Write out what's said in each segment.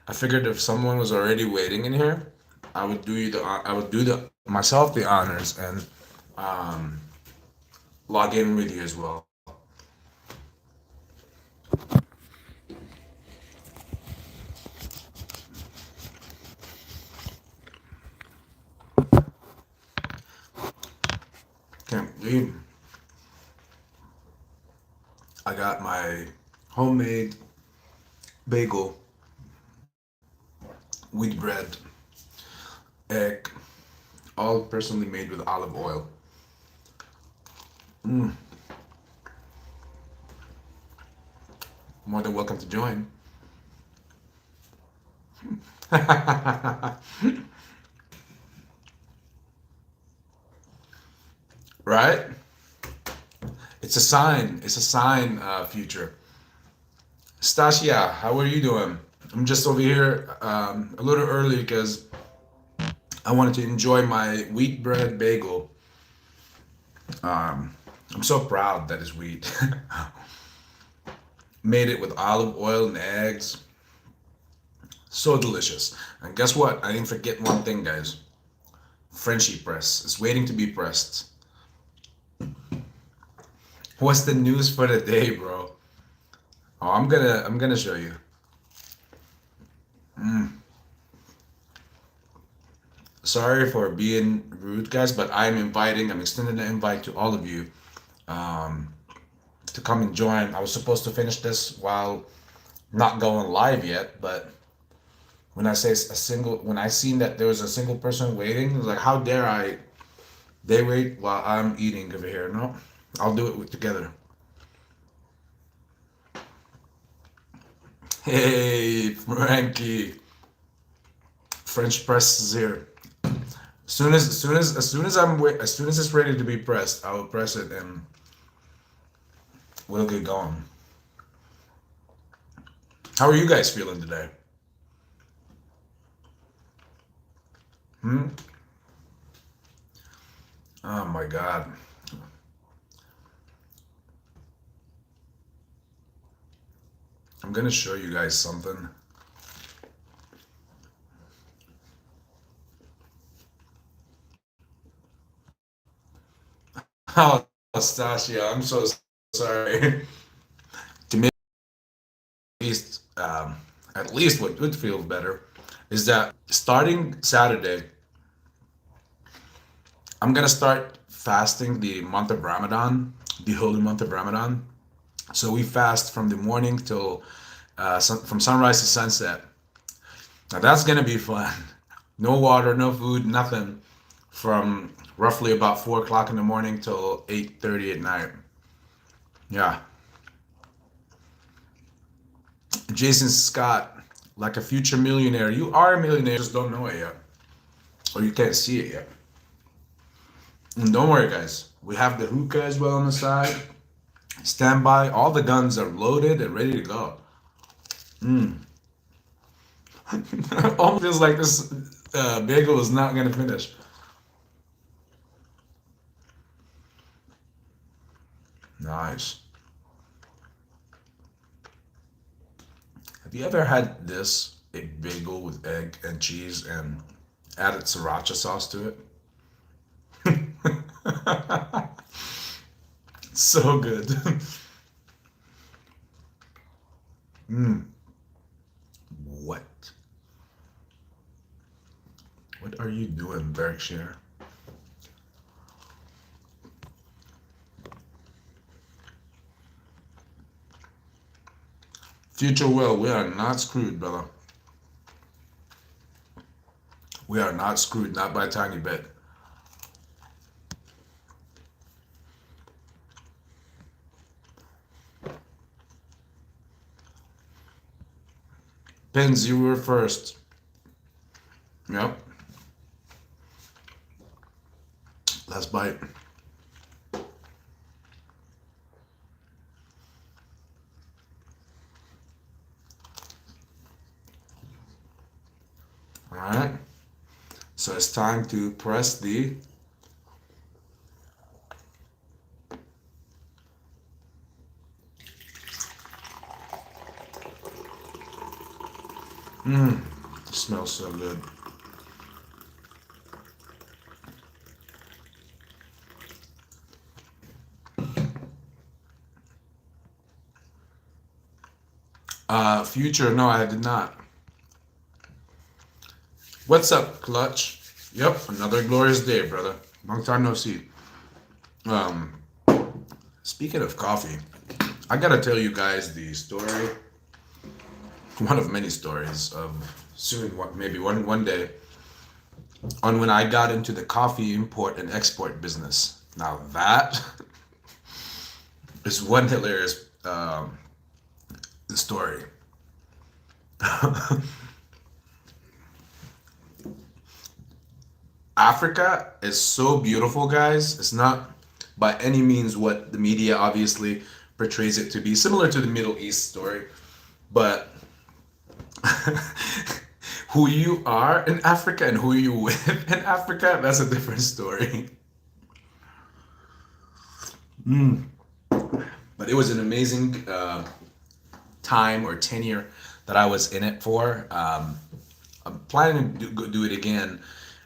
I figured if someone was already waiting in here, I would do the myself the honors and um, log in with you as well. Can't believe I got my homemade bagel, wheat bread, egg, all personally made with olive oil. Mm, more than welcome to join. Right? It's a sign. It's a sign, future. Stasia, how are you doing? I'm just over here a little early because I wanted to enjoy my wheat bread bagel. Um, I'm so proud that it's wheat. Made it with olive oil and eggs. So delicious. And guess what? I didn't forget one thing, guys. Frenchie press is waiting to be pressed. What's the news for the day, bro? Oh, I'm gonna show you. Mm. Sorry for being rude, guys, but I'm extending the invite to all of you um, to come and join. I was supposed to finish this while not going live yet, but when I seen that there was a single person waiting, I was like, how dare I? They wait while I'm eating over here. No, I'll do it together. Hey, Frankie, French press is here. As soon as it's ready to be pressed, I will press it and we'll get going. How are you guys feeling today? Hmm? Oh my God. I'm gonna show you guys something. Oh, Stasia, I'm so sorry. To me, least, at least what would feel better is that starting Saturday, I'm gonna start fasting the month of Ramadan, the holy month of Ramadan. So we fast from the morning till from sunrise to sunset. Now that's gonna be fun. No water, no food, nothing from roughly about 4 o'clock in the morning till 8:30 at night. Yeah, Jason Scott, like a future millionaire. You are a millionaire, just don't know it yet, or you can't see it yet. And don't worry, guys. We have the hookah as well on the side. Stand by. All the guns are loaded and ready to go. Mm. Almost feels like this bagel is not gonna finish. Nice. Have you ever had this, a bagel with egg and cheese and added sriracha sauce to it? So good. Mm. What? What are you doing, Berkshire? Future Will, we are not screwed, brother. We are not screwed, not by a tiny bit. Pin zero first. Yep. Last bite. All right. So it's time to press the Mmm, smells so good. Future, no, I did not. What's up, Clutch? Yep, another glorious day, brother. Long time no see. Um, Speaking of coffee, I gotta tell you guys the story, one of many stories of soon, maybe one day, on when I got into the coffee import and export business. Now that is one hilarious story. Africa is so beautiful, guys. It's not by any means what the media obviously portrays it to be, similar to the Middle East story. But who you are in Africa and who you with in Africa, that's a different story. But it was an amazing time or tenure that I was in it for. I'm planning to do it again.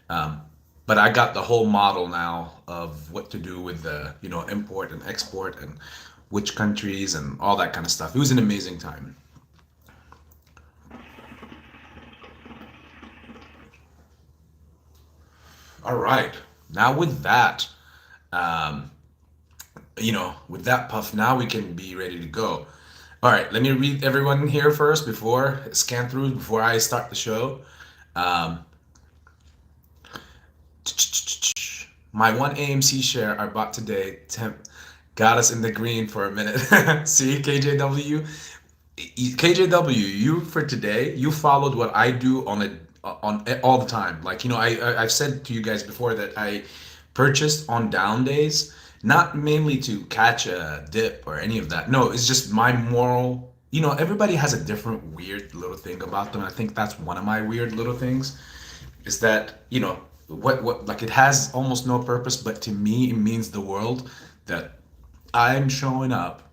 Um, but I got the whole model now of what to do with the, import and export and which countries and all that kind of stuff. It was an amazing time. All right. Now with that, um, with that puff, now we can be ready to go. All right, let me read everyone here first before scan through before I start the show. Um, my one AMC share I bought today got us in the green for a minute. See, KJW, KJW, you for today, you followed what I do on all the time. Like, I've said to you guys before that I purchased on down days, not mainly to catch a dip or any of that. No, it's just my moral. Everybody has a different weird little thing about them. I think that's one of my weird little things is that, what like it has almost no purpose, but to me it means the world that I'm showing up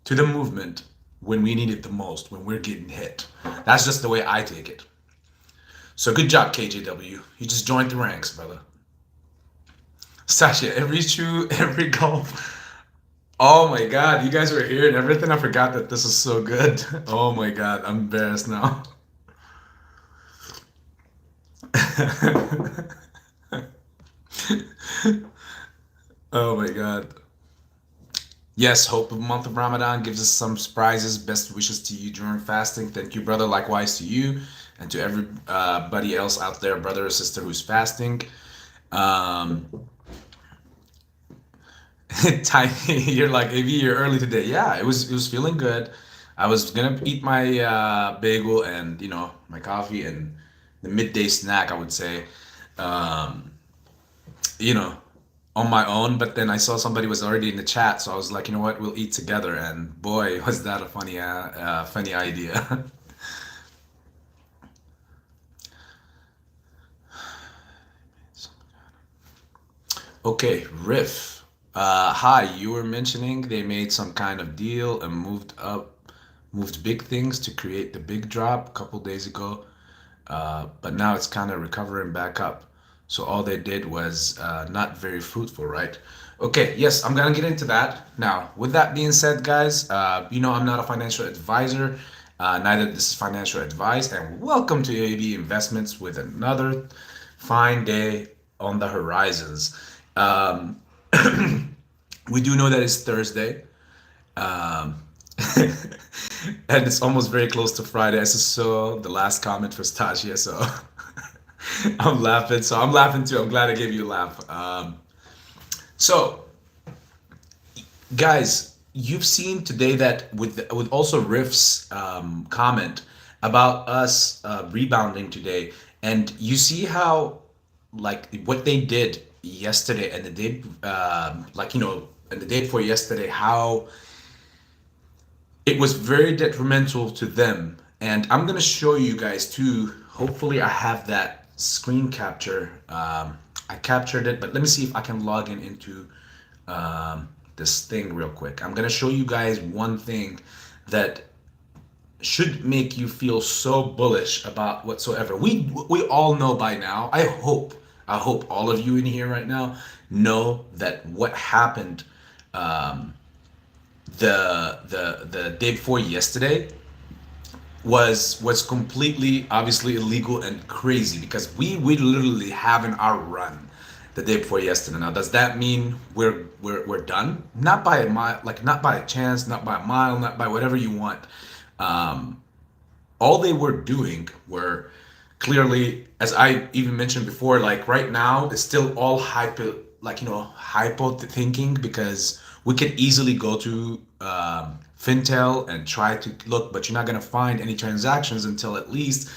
to the movement when we need it the most, when we're getting hit. That's just the way I take it. So good job, KJW. You just joined the ranks, brother. Sasha, every shoe, every golf. Oh my god, you guys were here and everything. I forgot that this is so good. Oh my god, I'm embarrassed now. Oh my god. Yes, hope the month of Ramadan gives us some surprises. Best wishes to you during fasting. Thank you, brother. Likewise to you and to everybody else out there, brother or sister who's fasting. Um, you're like, AB, you're early today. Yeah, it was feeling good. I was gonna eat my bagel and my coffee and the midday snack, I would say. Um, you know, on my own, but then I saw somebody was already in the chat, so I was like, you know what, we'll eat together. And boy, was that a funny idea. Okay, Riff. Hi, you were mentioning they made some kind of deal and moved big things to create the big drop a couple days ago, but now it's kind of recovering back up. So all they did was not very fruitful, right? Okay, yes, I'm gonna get into that. Now, with that being said, guys, I'm not a financial advisor, neither this is financial advice, and welcome to AB Investments with another fine day on the horizons. Um, we do know that it's Thursday, um, and it's almost very close to Friday. I just saw the last comment for Stasia, so I'm laughing. So I'm laughing too. I'm glad I gave you a laugh. So, guys, you've seen today that with also Riff's comment about us rebounding today, and you see how like what they did yesterday and the day and the day before yesterday, how it was very detrimental to them. And I'm gonna show you guys too. Hopefully, I have that screen capture. I captured it, but let me see if I can log in into this thing real quick. I'm gonna show you guys one thing that should make you feel so bullish about whatsoever. We all know by now. I hope all of you in here right now know that what happened um, the day before yesterday was completely obviously illegal and crazy, because we literally having our run the day before yesterday. Now, does that mean we're done? Not by a mile, like not by a chance, not by a mile, not by whatever you want. Um, all they were doing were clearly, as I even mentioned before, like right now it's still all hypo, like hypo thinking, because we could easily go to Fintel and try to look, but you're not going to find any transactions until at least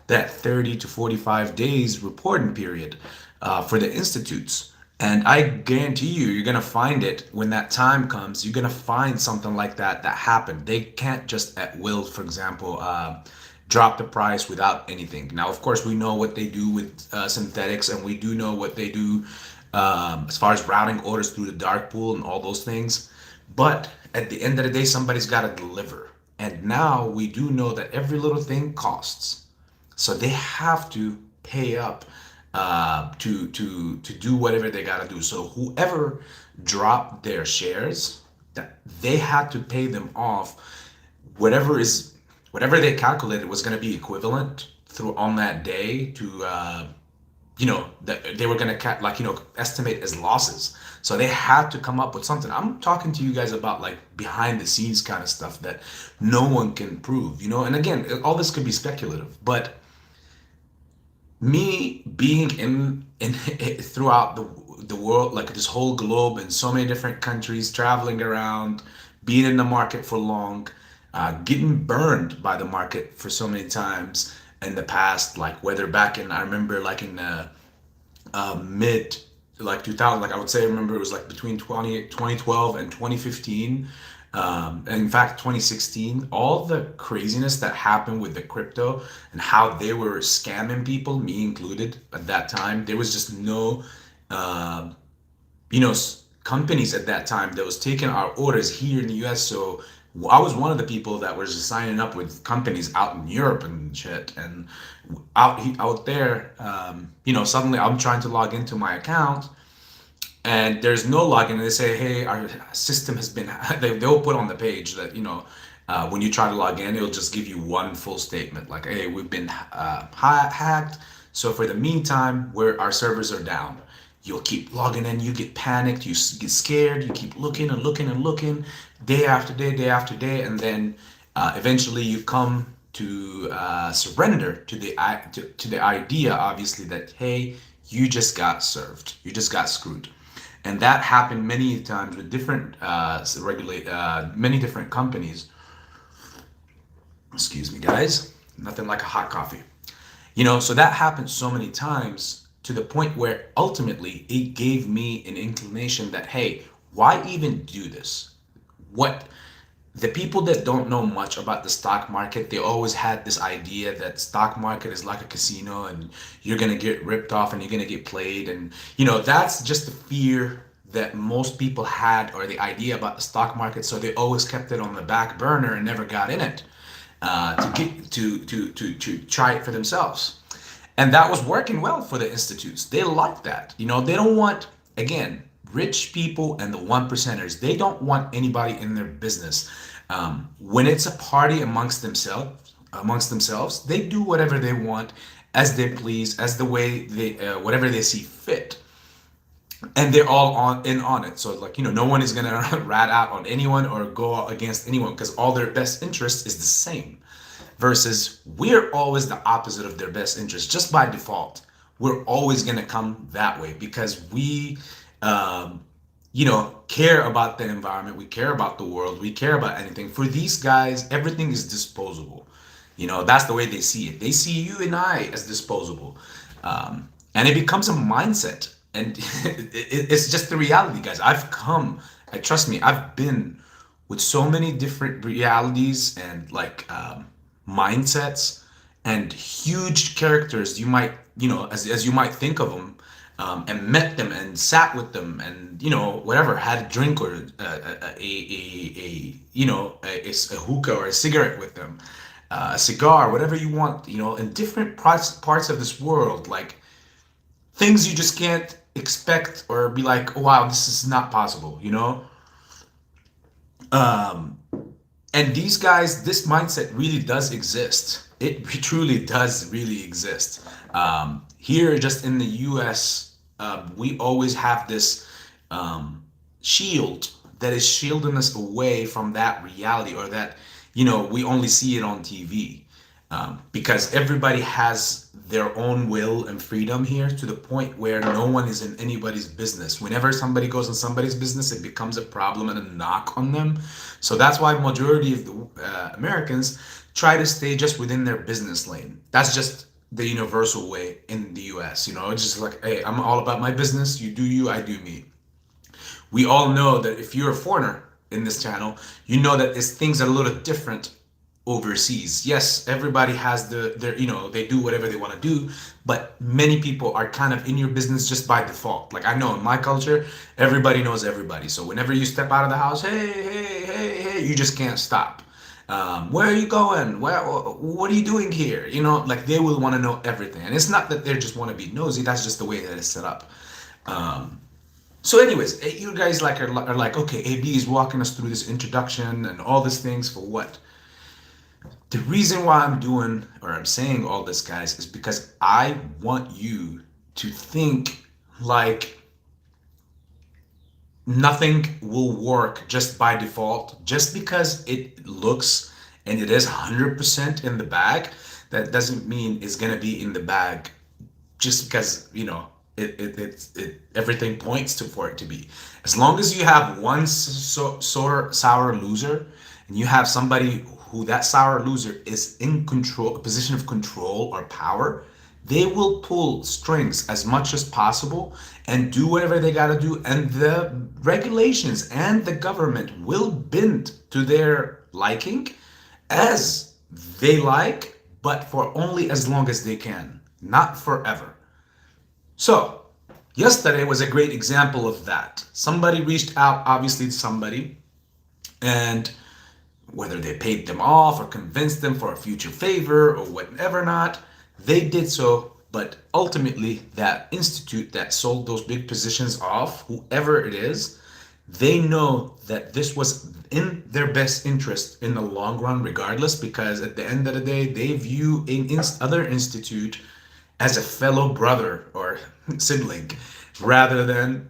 that 30 to 45 days reporting period for the institutes. And I guarantee you, you're gonna find it when that time comes. You're gonna find something like that happened. They can't just at will, for example, drop the price without anything. Now, of course, we know what they do with synthetics, and we do know what they do as far as routing orders through the dark pool and all those things. But at the end of the day, somebody's got to deliver. And now we do know that every little thing costs. So they have to pay up to do whatever they gotta do. So whoever dropped their shares, that they had to pay them off whatever is whatever they calculated was going to be equivalent through on that day to that they were going to like estimate as losses. So they had to come up with something. I'm talking to you guys about like behind the scenes kind of stuff that no one can prove, and again, all this could be speculative, but me being in throughout the world, like this whole globe, in so many different countries, traveling around, being in the market for long, getting burned by the market for so many times in the past, like whether back in, I remember like in the mid like 2000, like I would say, I remember it was like between 2012 and 2015, and in fact 2016, all the craziness that happened with the crypto and how they were scamming people, me included at that time. There was just no uh, companies at that time that was taking our orders here in the US. So I was one of the people that was just signing up with companies out in Europe and shit. And out there, suddenly I'm trying to log into my account and there's no login. And they say, hey, our system has been, they'll put on the page that, when you try to log in, it'll just give you one full statement like, hey, we've been hacked. So for the meantime, our servers are down. You'll keep logging in, you get panicked, you get scared, you keep looking and looking and looking, day after day, and then eventually you come to surrender to the idea, obviously, that hey, you just got served, you just got screwed. And that happened many times with different many different companies. Excuse me, guys. Nothing like a hot coffee. So that happened so many times to the point where ultimately it gave me an inclination that, hey, why even do this? What the people that don't know much about the stock market, they always had this idea that stock market is like a casino and you're going to get ripped off and you're going to get played. And, that's just the fear that most people had, or the idea about the stock market. So they always kept it on the back burner and never got in it to get to try it for themselves. And that was working well for the institutes. They like that. They don't want, again, rich people and the one percenters. They don't want anybody in their business. When it's a party amongst themselves, they do whatever they want, as they please, as the way they, whatever they see fit. And they're all on it. So like, no one is gonna rat out on anyone or go against anyone, because all their best interest is the same. Versus we're always the opposite of their best interest, just by default. We're always gonna come that way because we care about the environment, we care about the world, we care about anything. For these guys, everything is disposable. That's the way they see it. They see you and I as disposable. And it becomes a mindset. And it's just the reality, guys. Trust me, I've been with so many different realities and like mindsets and huge characters you might, as you might think of them, and met them and sat with them and, whatever, had a drink or a hookah or a cigarette with them. a cigar, whatever you want, in different parts of this world, like things you just can't expect or be like, oh, wow, this is not possible. Um, and these guys, this mindset really does exist. It truly does really exist. Here, just in the US, we always have this shield that is shielding us away from that reality, or that, we only see it on TV. Because everybody has their own will and freedom here, to the point where no one is in anybody's business. Whenever somebody goes in somebody's business, it becomes a problem and a knock on them. So that's why majority of the Americans try to stay just within their business lane. That's just the universal way in the US. It's just like, hey, I'm all about my business. You do you, I do me. We all know that if you're a foreigner in this channel, you know that things are a little different overseas. Yes, everybody has they do whatever they want to do, but many people are kind of in your business just by default. Like, I know in my culture, everybody knows everybody. So whenever you step out of the house, hey, you just can't stop. Where are you going? What are you doing here? Like, they will want to know everything. And it's not that they just want to be nosy. That's just the way that it's set up. So anyways, you guys are like, okay, AB is walking us through this introduction and all these things for what? The reason why I'm saying all this, guys, is because I want you to think like nothing will work just by default, just because it looks and it is 100% in the bag. That doesn't mean it's gonna be in the bag just because everything points for it to be. As long as you have one sour loser, and you have somebody who that sour loser is in control, a position of control or power, they will pull strings as much as possible and do whatever they got to do, and the regulations and the government will bend to their liking as they like, but for only as long as they can, not forever. So yesterday was a great example of that. Somebody reached out, obviously, to somebody, and whether they paid them off or convinced them for a future favor or whatever not, they did so. But ultimately, that institute that sold those big positions off, whoever it is, they know that this was in their best interest in the long run, regardless, because at the end of the day, they view other institute as a fellow brother or sibling, rather than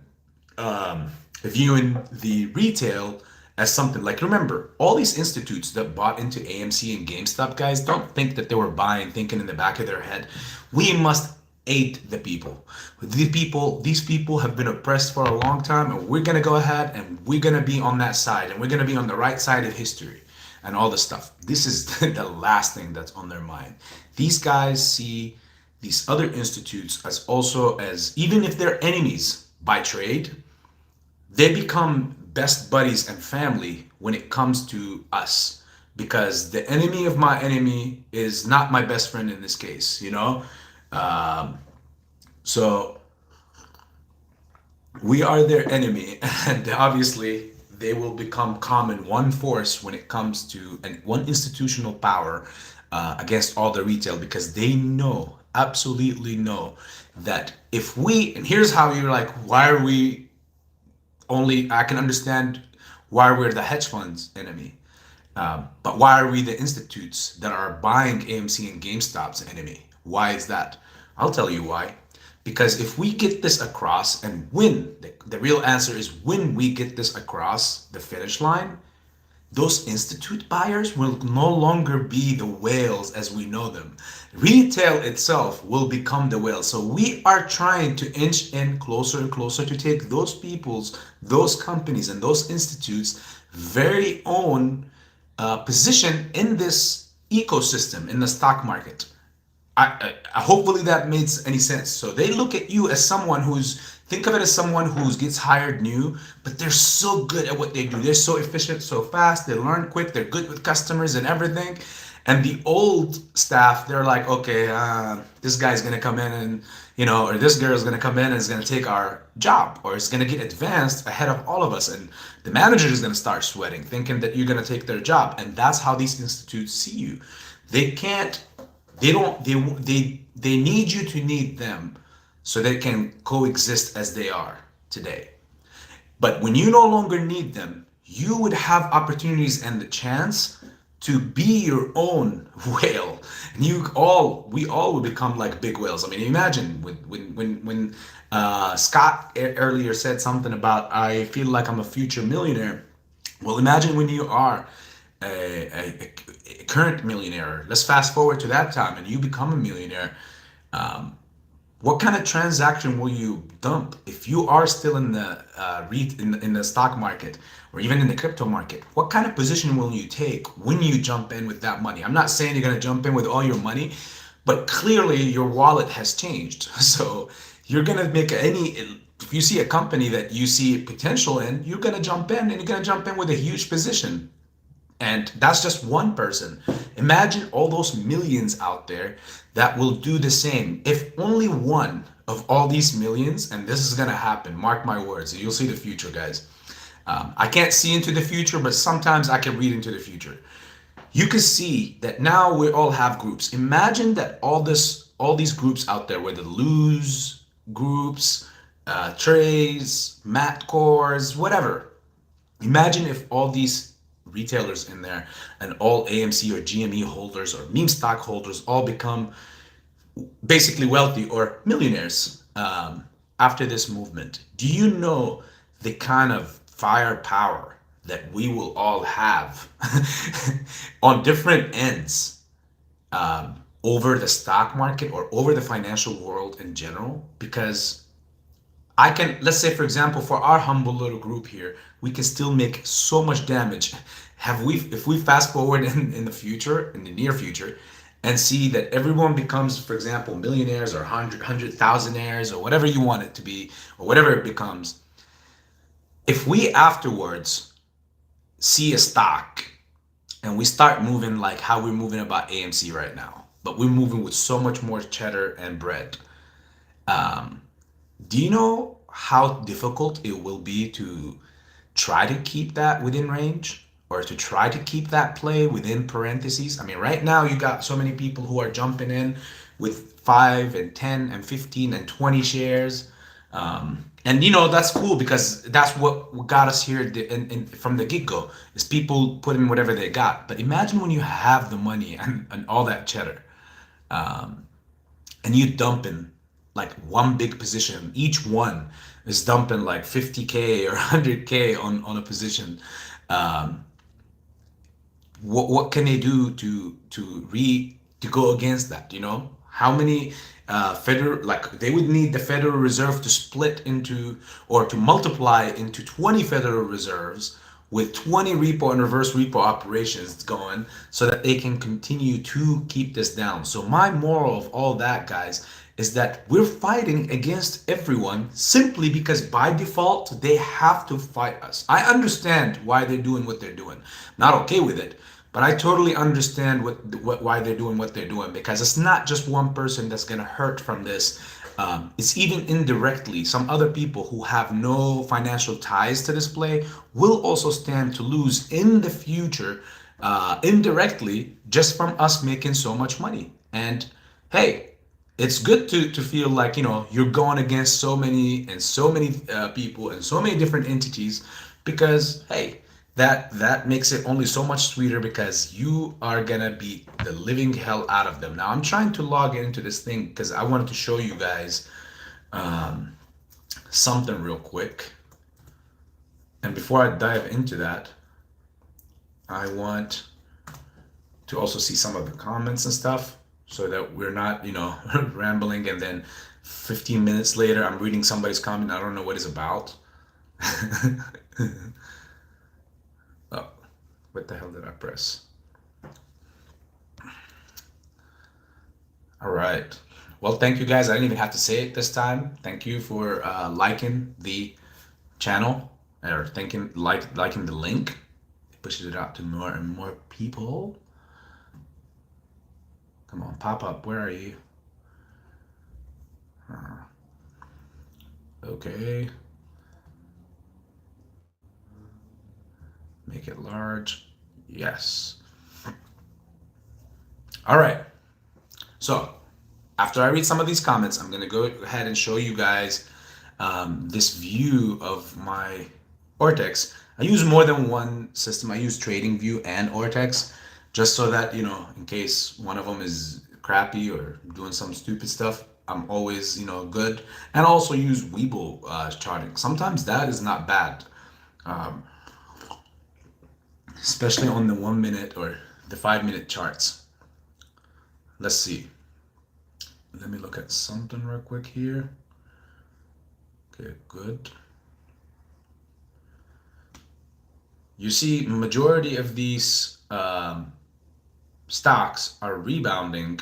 viewing the retail as something like, remember, all these institutes that bought into AMC and GameStop, guys, don't think that they were buying thinking in the back of their head, we must aid the people. These people have been oppressed for a long time, and we're gonna go ahead and we're gonna be on that side, and we're gonna be on the right side of history and all this stuff. This is the last thing that's on their mind. These guys see these other institutes as even if they're enemies by trade, they become best buddies and family when it comes to us, because the enemy of my enemy is not my best friend in this case. So we are their enemy, and obviously they will become common one force when it comes to one institutional power against all the retail, because they absolutely know that if and here's how you're like, why are we I can understand why we're the hedge funds enemy. But why are we the institutes that are buying AMC and GameStop's enemy? Why is that? I'll tell you why. Because if we get this across and win, the real answer is when we get this across the finish line, those institute buyers will no longer be the whales as we know them. Retail itself will become the whale. So we are trying to inch in closer and closer to take those those companies, and those institutes' very own position in this ecosystem, in the stock market. Hopefully that makes any sense. So they look at you as someone think of it as someone who gets hired new, but they're so good at what they do. They're so efficient, so fast, they learn quick, they're good with customers and everything. And the old staff, they're like, okay, this guy's gonna come in and, or this girl's gonna come in and is gonna take our job, or it's gonna get advanced ahead of all of us. And the manager is gonna start sweating, thinking that you're gonna take their job. And that's how these institutes see you. They can't, they don't, they need you to need them so they can coexist as they are today. But when you no longer need them, you would have opportunities and the chance to be your own whale. And we all would become like big whales. I mean, imagine when Scott earlier said something about, I feel like I'm a future millionaire. Well, imagine when you are a current millionaire. Let's fast forward to that time and you become a millionaire. What kind of transaction will you dump if you are still in the in the stock market or even in the crypto market? What kind of position will you take when you jump in with that money? I'm not saying you're going to jump in with all your money, but clearly your wallet has changed. So you're going to make if you see a company that you see potential in, you're going to jump in and you're going to jump in with a huge position. And that's just one person. Imagine all those millions out there that will do the same. If only one of all these millions, and this is going to happen, mark my words, you'll see the future, guys. I can't see into the future, but sometimes I can read into the future. You can see that now we all have groups. Imagine that all these groups out there, whether lose groups, trays, mat cores, whatever. Imagine if all these retailers in there and all AMC or GME holders or meme stock holders all become basically wealthy or millionaires after this movement. Do you know the kind of firepower that we will all have on different ends over the stock market or over the financial world in general? Because let's say, for example, for our humble little group here, we can still make so much damage. If we fast forward in the future, in the near future, and see that everyone becomes, for example, millionaires or hundred thousandaires or whatever you want it to be, or whatever it becomes, if we afterwards see a stock and we start moving like how we're moving about AMC right now, but we're moving with so much more cheddar and bread, do you know how difficult it will be to try to keep that within range or to try to keep that play within parentheses? I mean, right now you got so many people who are jumping in with 5 and 10 and 15 and 20 shares. And that's cool because that's what got us here from the get-go is people putting whatever they got. But imagine when you have the money and all that cheddar, and you dumping like one big position. Each one is dumping like 50K or 100K on a position. What can they do to go against that? How many they would need the Federal Reserve to split into or to multiply into 20 Federal Reserves with 20 repo and reverse repo operations going so that they can continue to keep this down. So my moral of all that, guys, is that we're fighting against everyone simply because by default they have to fight us. I understand why they're doing what they're doing. Not okay with it, but I totally understand why they're doing what they're doing, because it's not just one person that's going to hurt from this. It's even indirectly some other people who have no financial ties to this play will also stand to lose in the future, indirectly, just from us making so much money. And hey, it's good to feel like you're going against so many people and so many different entities, because hey, that makes it only so much sweeter because you are gonna beat the living hell out of them. Now I'm trying to log into this thing because I wanted to show you guys something real quick. And before I dive into that, I want to also see some of the comments and stuff so that we're not, rambling and then 15 minutes later I'm reading somebody's comment. I don't know what it's about. Oh, what the hell did I press? All right. Well, thank you guys. I didn't even have to say it this time. Thank you for liking the channel or liking the link. It pushes it out to more and more people. Come on, pop up. Where are you? Okay. Make it large. Yes. All right. So after I read some of these comments, I'm going to go ahead and show you guys this view of my Ortex. I use more than one system. I use TradingView and Ortex just so that, in case one of them is crappy or doing some stupid stuff, I'm always, good. And also use Webull charting. Sometimes that is not bad, especially on the 1 minute or the 5 minute charts. Let's see. Let me look at something real quick here. Okay, good. You see, majority of these stocks are rebounding.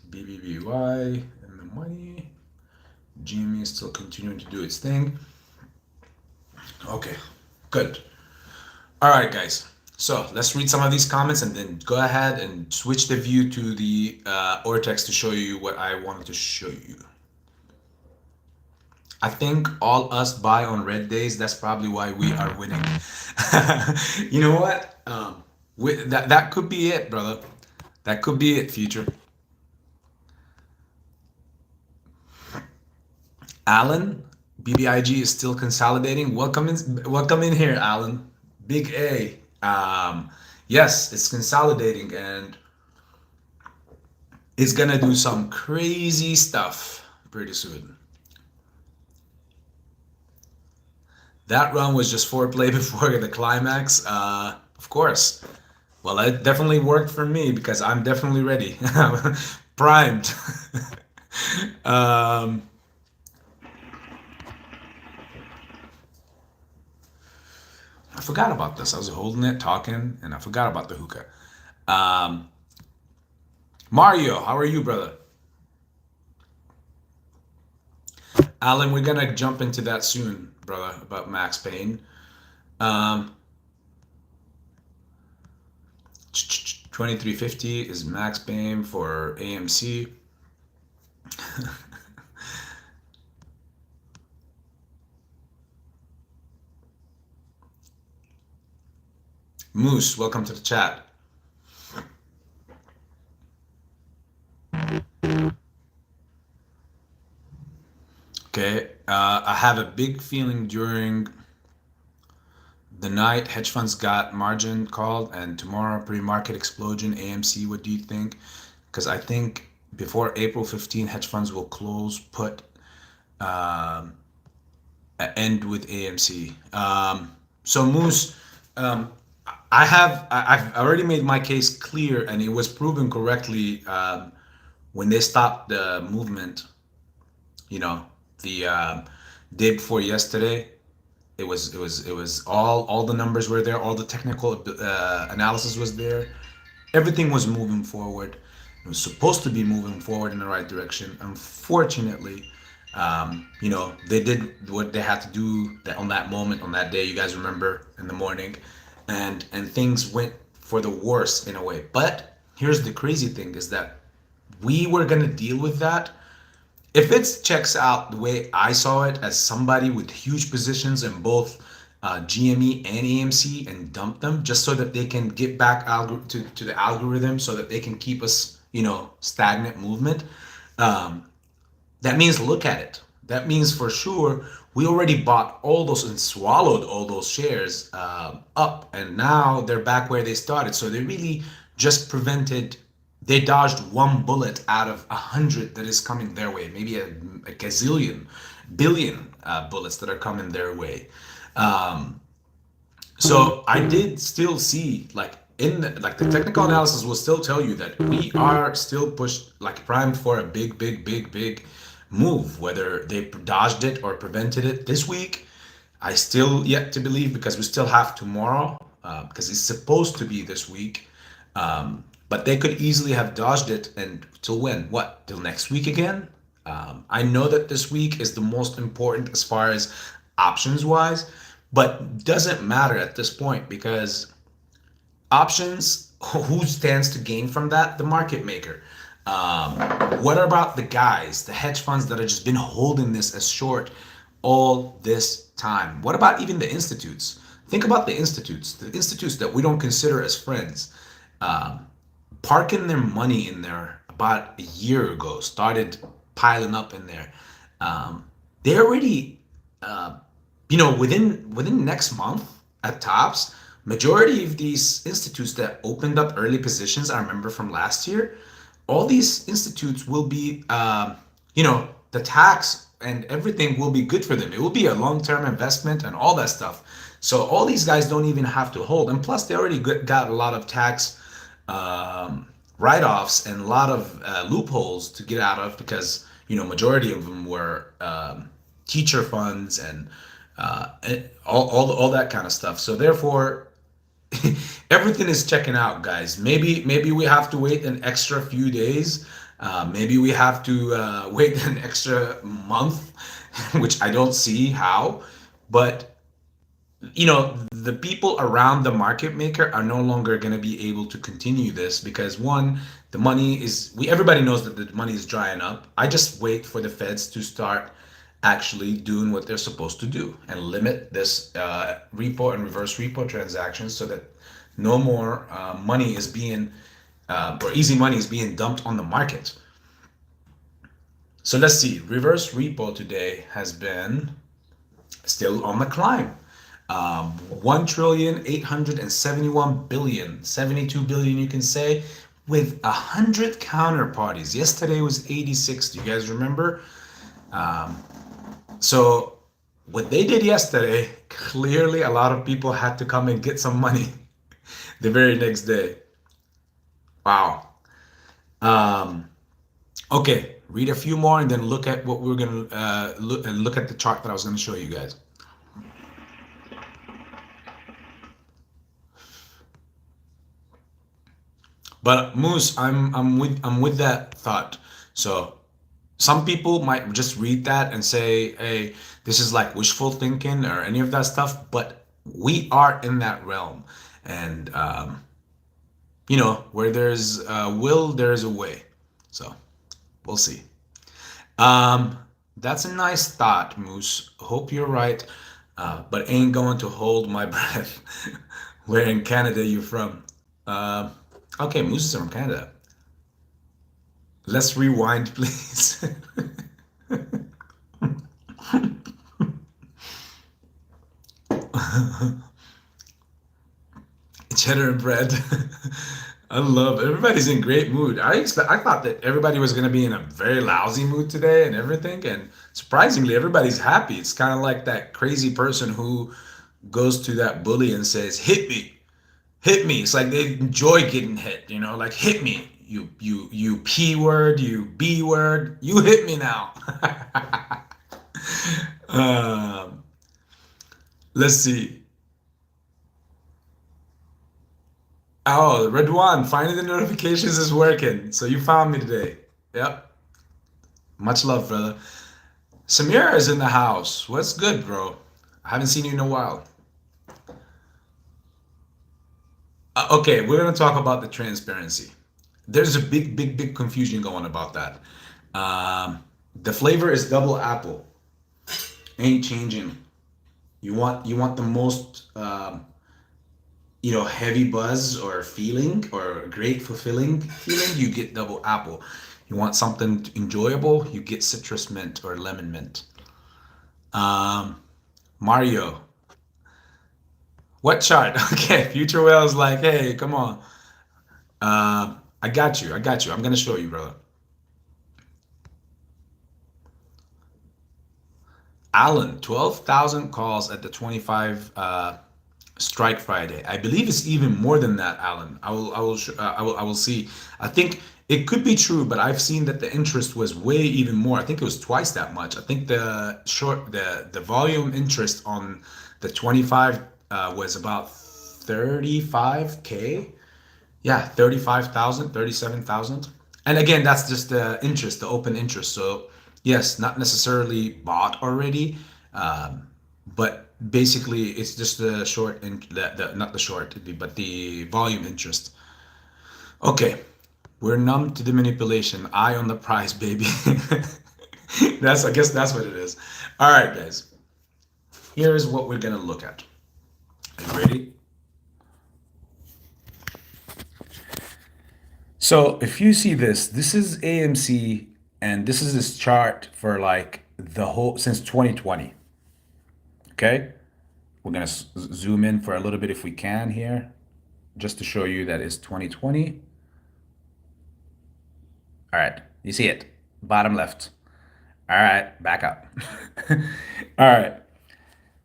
bbby and the money. GME is still continuing to do its thing. Okay, good. All right, guys. So let's read some of these comments and then go ahead and switch the view to the Ortex to show you what I wanted to show you. I think all us buy on red days. That's probably why we are winning. You know what? That could be it, brother. That could be it, future. Alan, BBIG is still consolidating. Welcome in here, Alan. Big A. Yes, it's consolidating and it's gonna do some crazy stuff pretty soon. That run was just foreplay before the climax. Of course. Well, it definitely worked for me because I'm definitely ready. Primed. I forgot about this. I was holding it, talking, and I forgot about the hookah. Mario, how are you, brother? Alan, we're gonna jump into that soon, brother, about Max Payne. 2350 is Max Payne for AMC. Moose, welcome to the chat. Okay, I have a big feeling during the night hedge funds got margin called, and tomorrow pre-market explosion AMC. What do you think? Because I think before April 15, hedge funds will close put end with AMC. So Moose, I've already made my case clear, and it was proven correctly when they stopped the movement. The day before yesterday, it was all the numbers were there, all the technical analysis was there, everything was moving forward. It was supposed to be moving forward in the right direction. Unfortunately, they did what they had to do on that moment, on that day. You guys remember in the morning, and things went for the worse in a way. But here's the crazy thing: is that we were gonna deal with that. If it checks out the way I saw it, as somebody with huge positions in both GME and AMC, and dump them just so that they can get back to the algorithm, so that they can keep us, stagnant movement. That means look at it. That means for sure we already bought all those and swallowed all those shares up, and now they're back where they started. So they really just they dodged one bullet out of 100 that is coming their way, maybe a gazillion, billion bullets that are coming their way. So I did still see, the technical analysis will still tell you that we are still pushed, primed for a big move. Whether they dodged it or prevented it this week, I still yet to believe, because we still have tomorrow, because it's supposed to be this week. But they could easily have dodged it, and till when? What? Till next week again? I know that this week is the most important as far as options wise, but doesn't matter at this point, because options, who stands to gain from that? The market maker. What about the guys, the hedge funds that have just been holding this as short all this time? What about even the institutes? Think about the institutes that we don't consider as friends, parking their money in there about a year ago, started piling up in there. They already, within next month at tops, majority of these institutes that opened up early positions, I remember from last year, all these institutes will be, the tax and everything will be good for them. It will be a long-term investment and all that stuff. So all these guys don't even have to hold. And plus, they already got a lot of tax write-offs and a lot of loopholes to get out of because, majority of them were teacher funds and all that kind of stuff. So therefore, everything is checking out, guys. Maybe we have to wait an extra few days. Maybe we have to wait an extra month, which I don't see how. But the people around the market maker are no longer going to be able to continue this because one, the money is everybody knows that the money is drying up. I just wait for the feds to start actually doing what they're supposed to do and limit this repo and reverse repo transactions so that no more money is being or easy money is being dumped on the market. So let's see, reverse repo today has been still on the climb. 1,871,000,000,000, 72 billion you can say, with 100 counterparties. Yesterday was 86. Do you guys remember? So what they did yesterday, clearly a lot of people had to come and get some money the very next day. Wow. Okay, read a few more and then look at what we're gonna look at the chart that I was gonna show you guys. But Moose, I'm with that thought. So some people might just read that and say, "Hey, this is like wishful thinking" or any of that stuff. But we are in that realm, and where there's a will, there's a way. So we'll see. That's a nice thought, Moose. Hope you're right, but ain't going to hold my breath. Where in Canada you from? Okay, Moose is from Canada. Let's rewind, please. Cheddar and bread. I love it. Everybody's in great mood. I thought that everybody was gonna be in a very lousy mood today and everything, and surprisingly, everybody's happy. It's kind of like that crazy person who goes to that bully and says, "Hit me." Hit me. It's like they enjoy getting hit, like hit me. You P word, you B word, you hit me now. Let's see. Oh, Redwan, finding the notifications is working. So you found me today. Yep. Much love, brother. Samira is in the house. What's good, bro? I haven't seen you in a while. Okay, we're going to talk about the transparency. There's a big confusion going about that. The flavor is double apple. Ain't changing. You want the most heavy buzz or feeling or great fulfilling feeling, you get double apple. You want something enjoyable, you get citrus mint or lemon mint. Mario, what chart? Okay, Future Whale's like, hey, come on. I got you. I'm gonna show you, brother. Alan, 12,000 calls at the 25 strike Friday. I believe it's even more than that, Alan. I will see. I think it could be true, but I've seen that the interest was way even more. I think it was twice that much. I think the volume interest on the 25 was about 35K. Yeah, 35,000, 37,000. And again, that's just the interest, the open interest. So yes, not necessarily bought already, but basically it's just the short and not the short, but the volume interest. Okay, we're numb to the manipulation. Eye on the prize, baby. I guess that's what it is. All right, guys. Here's what we're gonna look at. Are you ready? So if you see this, this is AMC, and this is this chart for like the whole since 2020. Okay, we're gonna zoom in for a little bit if we can here, just to show you that it's 2020. All right, you see it, bottom left. All right, back up. All right.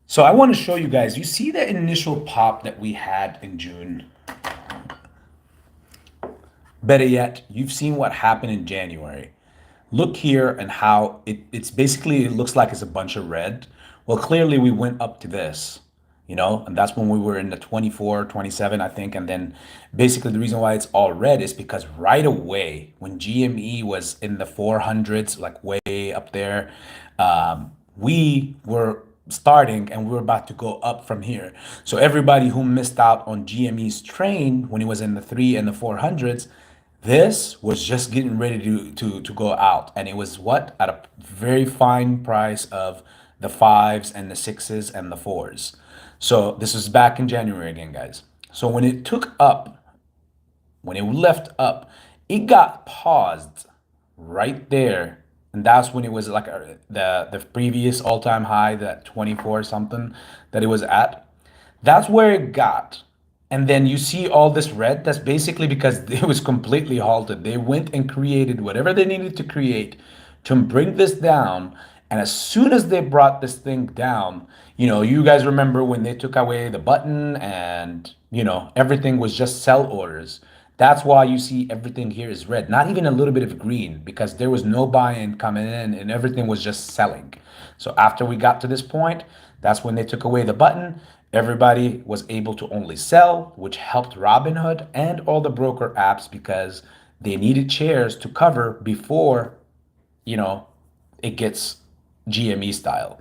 So I want to show you guys, you see the initial pop that we had in June. Better yet, you've seen what happened in January. Look here and how it's basically, it looks like it's a bunch of red. Well, clearly we went up to this, and that's when we were in the 24, 27, I think. And then basically the reason why it's all red is because right away, when GME was in the 400s, like way up there, we were starting and we were about to go up from here. So everybody who missed out on GME's train when it was in the 3 and the 400s, this was just getting ready to go out. And it was what? At a very fine price of the fives and the sixes and the fours. So this is back in January again, guys. So when it took up, when it left up, it got paused right there. And that's when it was like the previous all-time high, that 24 something that it was at. That's where it got. And then you see all this red. That's basically because it was completely halted. They went and created whatever they needed to create to bring this down. And as soon as they brought this thing down, you guys remember when they took away the button and, everything was just sell orders. That's why you see everything here is red, not even a little bit of green, because there was no buy-in coming in and everything was just selling. So after we got to this point, that's when they took away the button. Everybody was able to only sell, which helped Robinhood and all the broker apps because they needed shares to cover before, it gets GME style.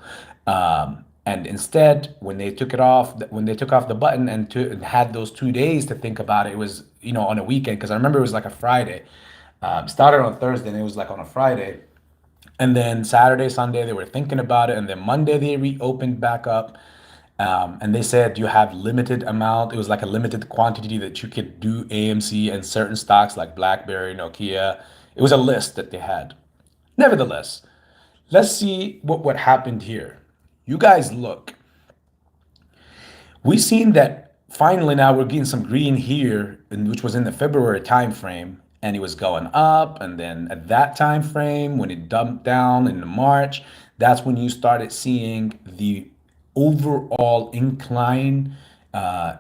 And instead, when they took off the button and had those 2 days to think about it, it was, on a weekend, because I remember it was like a Friday. Started on Thursday and it was like on a Friday. And then Saturday, Sunday, they were thinking about it. And then Monday, they reopened back up. And they said you have limited amount. It was like a limited quantity that you could do AMC and certain stocks like BlackBerry, Nokia. It was a list that they had. Nevertheless, let's see what happened here. You guys look. We've seen that finally now we're getting some green here, which was in the February time frame, and it was going up. And then at that time frame, when it dumped down in March, that's when you started seeing the overall incline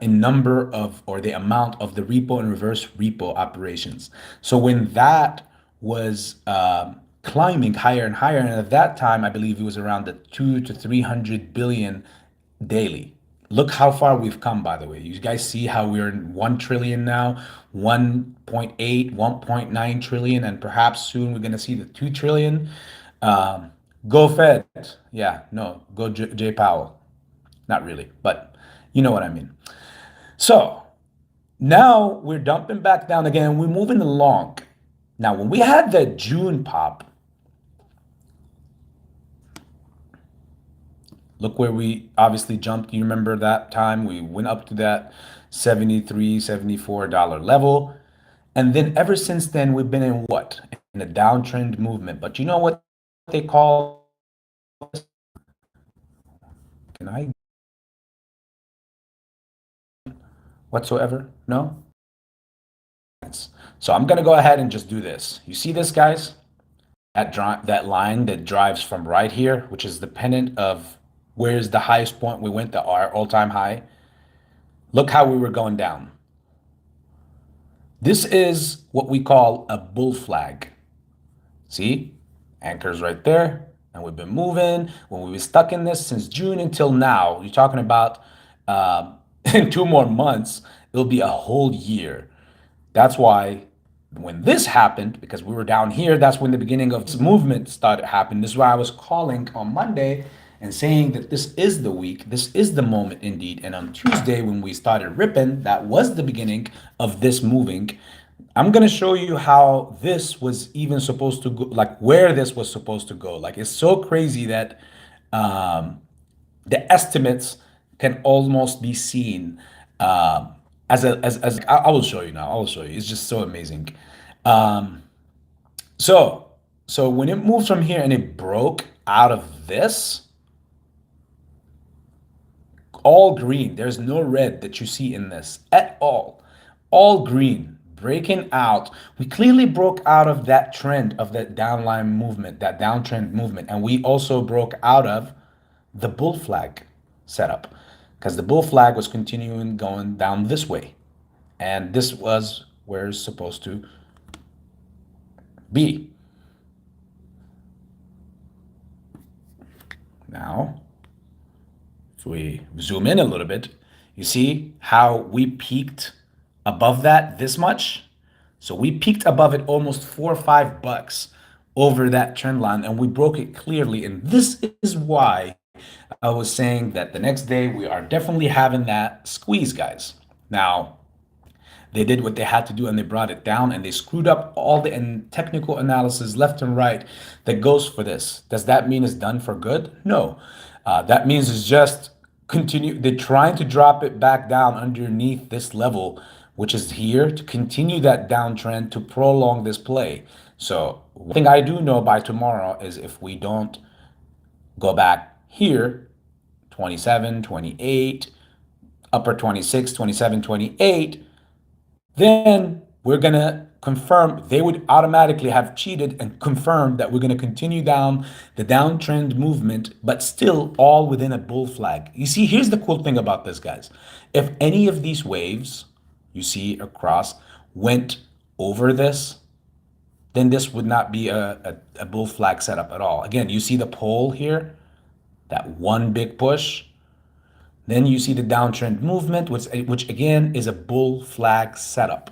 in number of, or the amount of the repo and reverse repo operations. So when that was climbing higher and higher, and at that time I believe it was around the 200 to 300 billion daily. Look how far we've come, by the way. You guys see how we're in 1 trillion now, 1.8, 1.9 trillion, and perhaps soon we're going to see the 2 trillion. Go Fed. Yeah, no, go Jay Powell. Not really, but you know what I mean. So now we're dumping back down again. We're moving along. Now, when we had the June pop, look where we obviously jumped. You remember that time we went up to that $73, $74 level. And then ever since then, we've been in what? In a downtrend movement. But you know what they call this? Can I whatsoever? No? So I'm going to go ahead and just do this. You see this, guys? That line that drives from right here, which is dependent of where's the highest point we went to our all-time high. Look how we were going down. This is what we call a bull flag. See? Anchors right there. And we've been moving. When we were stuck in this since June until now, you're talking about in 2 more months, it'll be a whole year. That's why when this happened, because we were down here, that's when the beginning of this movement started happening. This is why I was calling on Monday and saying that this is the week, this is the moment indeed. And on Tuesday, when we started ripping, that was the beginning of this moving. I'm going to show you how this was even supposed to go, like where this was supposed to go. Like, it's so crazy that the estimates can almost be seen as I will show you now. I will show you. It's just so amazing. Um, so so when it moves from here and it broke out of this, all green. There's no red that you see in this at all. All green, breaking out. We clearly broke out of that trend of that downline movement, that downtrend movement. And we also broke out of the bull flag setup because the bull flag was continuing going down this way. And this was where it's supposed to be. Now, if we zoom in a little bit, you see how we peaked above that this much? So we peaked above it almost $4 or $5 over that trend line, and we broke it clearly. And this is why I was saying that the next day we are definitely having that squeeze, guys. Now, they did what they had to do and they brought it down and they screwed up all the technical analysis left and right that goes for this. Does that mean it's done for good? No. That means it's just continue. They're trying to drop it back down underneath this level, which is here, to continue that downtrend to prolong this play. So one thing I do know by tomorrow is if we don't go back here, 27, 28, upper 26, 27, 28, then we're going to confirm they would automatically have cheated and confirmed that we're going to continue down the downtrend movement, but still all within a bull flag. You see, here's the cool thing about this, guys. If any of these waves you see across went over this, then this would not be a bull flag setup at all. Again, you see the pole here, that one big push. Then you see the downtrend movement, which again is a bull flag setup.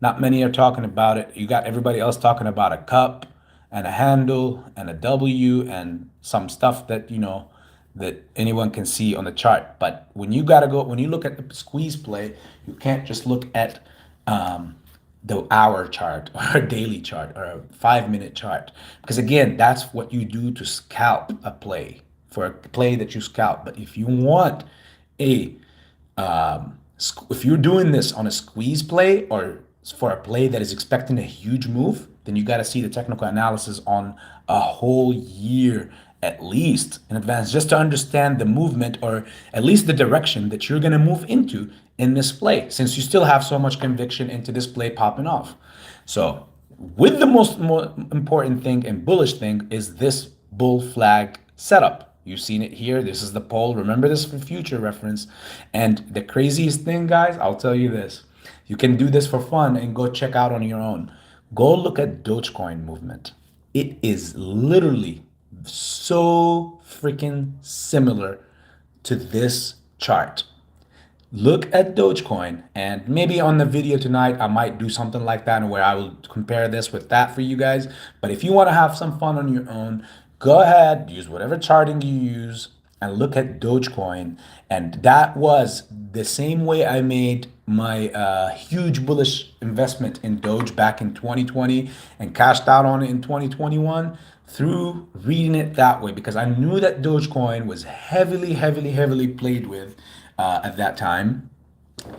Not many are talking about it. You got everybody else talking about a cup and a handle and a W and some stuff that that anyone can see on the chart. But when you look at the squeeze play, you can't just look at the hour chart or a daily chart or a 5 minute chart. Because again, that's what you do to scalp a play for a play that you scalp. But if you want a if you're doing this on a squeeze play or for a play that is expecting a huge move, then you got to see the technical analysis on a whole year at least in advance, just to understand the movement or at least the direction that you're going to move into in this play, since you still have so much conviction into this play popping off. So with the most important thing and bullish thing is this bull flag setup. You've seen it here. This is the pole. Remember this for future reference. And the craziest thing, guys, I'll tell you this. You can do this for fun and go check out on your own. Go look at Dogecoin movement. It is literally so freaking similar to this chart. Look at Dogecoin, and maybe on the video tonight I might do something like that where I will compare this with that for you guys. But if you want to have some fun on your own, go ahead, use whatever charting you use and look at Dogecoin. And that was the same way I made my huge bullish investment in Doge back in 2020 and cashed out on it in 2021 through reading it that way, because I knew that Dogecoin was heavily played with at that time.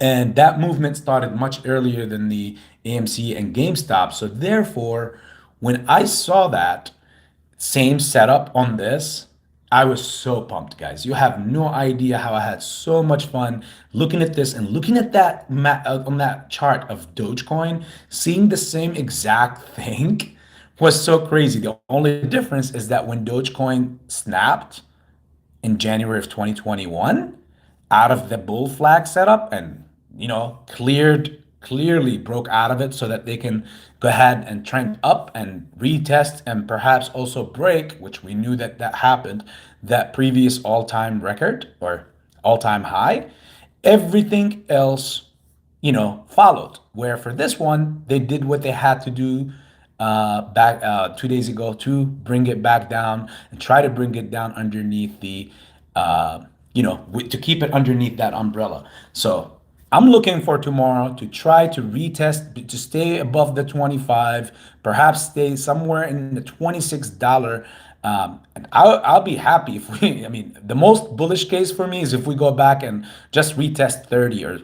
And that movement started much earlier than the AMC and GameStop. So therefore, when I saw that same setup on this, I was so pumped, guys. You have no idea how I had so much fun looking at this and looking at that on that chart of Dogecoin, seeing the same exact thing was so crazy. The only difference is that when Dogecoin snapped in January of 2021 out of the bull flag setup and clearly broke out of it so that they can go ahead and trend up and retest and perhaps also break, which we knew that happened, that previous all-time record or all-time high. Everything else followed, where for this one they did what they had to do back 2 days ago to bring it back down and try to bring it down underneath the to keep it underneath that umbrella. So I'm looking for tomorrow to try to retest, to stay above the 25, perhaps stay somewhere in the $26 And I'll be happy if we, I mean, the most bullish case for me is if we go back and just retest 30 or,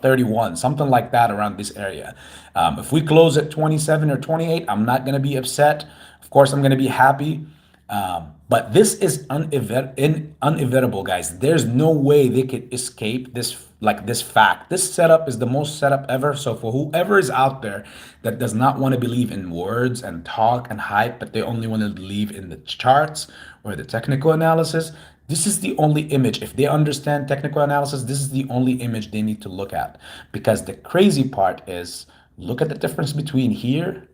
31, something like that around this area. If we close at 27 or 28, I'm not going to be upset. Of course, I'm going to be happy. But this is unevitable, guys. There's no way they could escape this, like this fact. This setup is the most setup ever. So for whoever is out there that does not want to believe in words and talk and hype, but they only want to believe in the charts or the technical analysis, this is the only image. If they understand technical analysis, this is the only image they need to look at. Because the crazy part is, look at the difference between here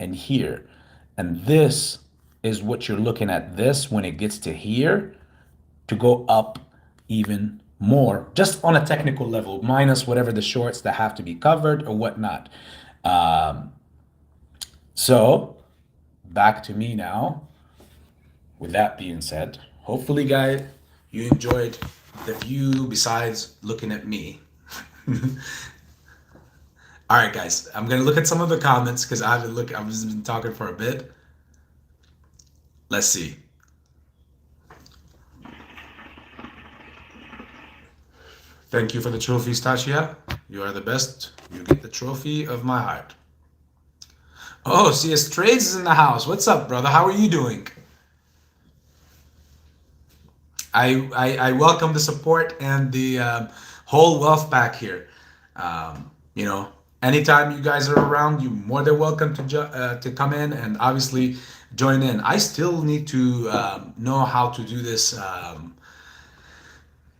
and here. And this is what you're looking at. This, when it gets to here, to go up even more, just on a technical level, minus whatever the shorts that have to be covered or whatnot. Um, so back to me now. With that being said, hopefully, guys, you enjoyed the view besides looking at me. All right, guys, I'm gonna look at some of the comments because I've just been talking for a bit. Let's see. Thank you for the trophy, Stasia. You are the best. You get the trophy of my heart. Oh, CS Trades is in the house. What's up, brother? How are you doing? I welcome the support and the whole wealth pack here. You know, anytime you guys are around, you're more than welcome to come in and obviously join in. I still need to know how to do this.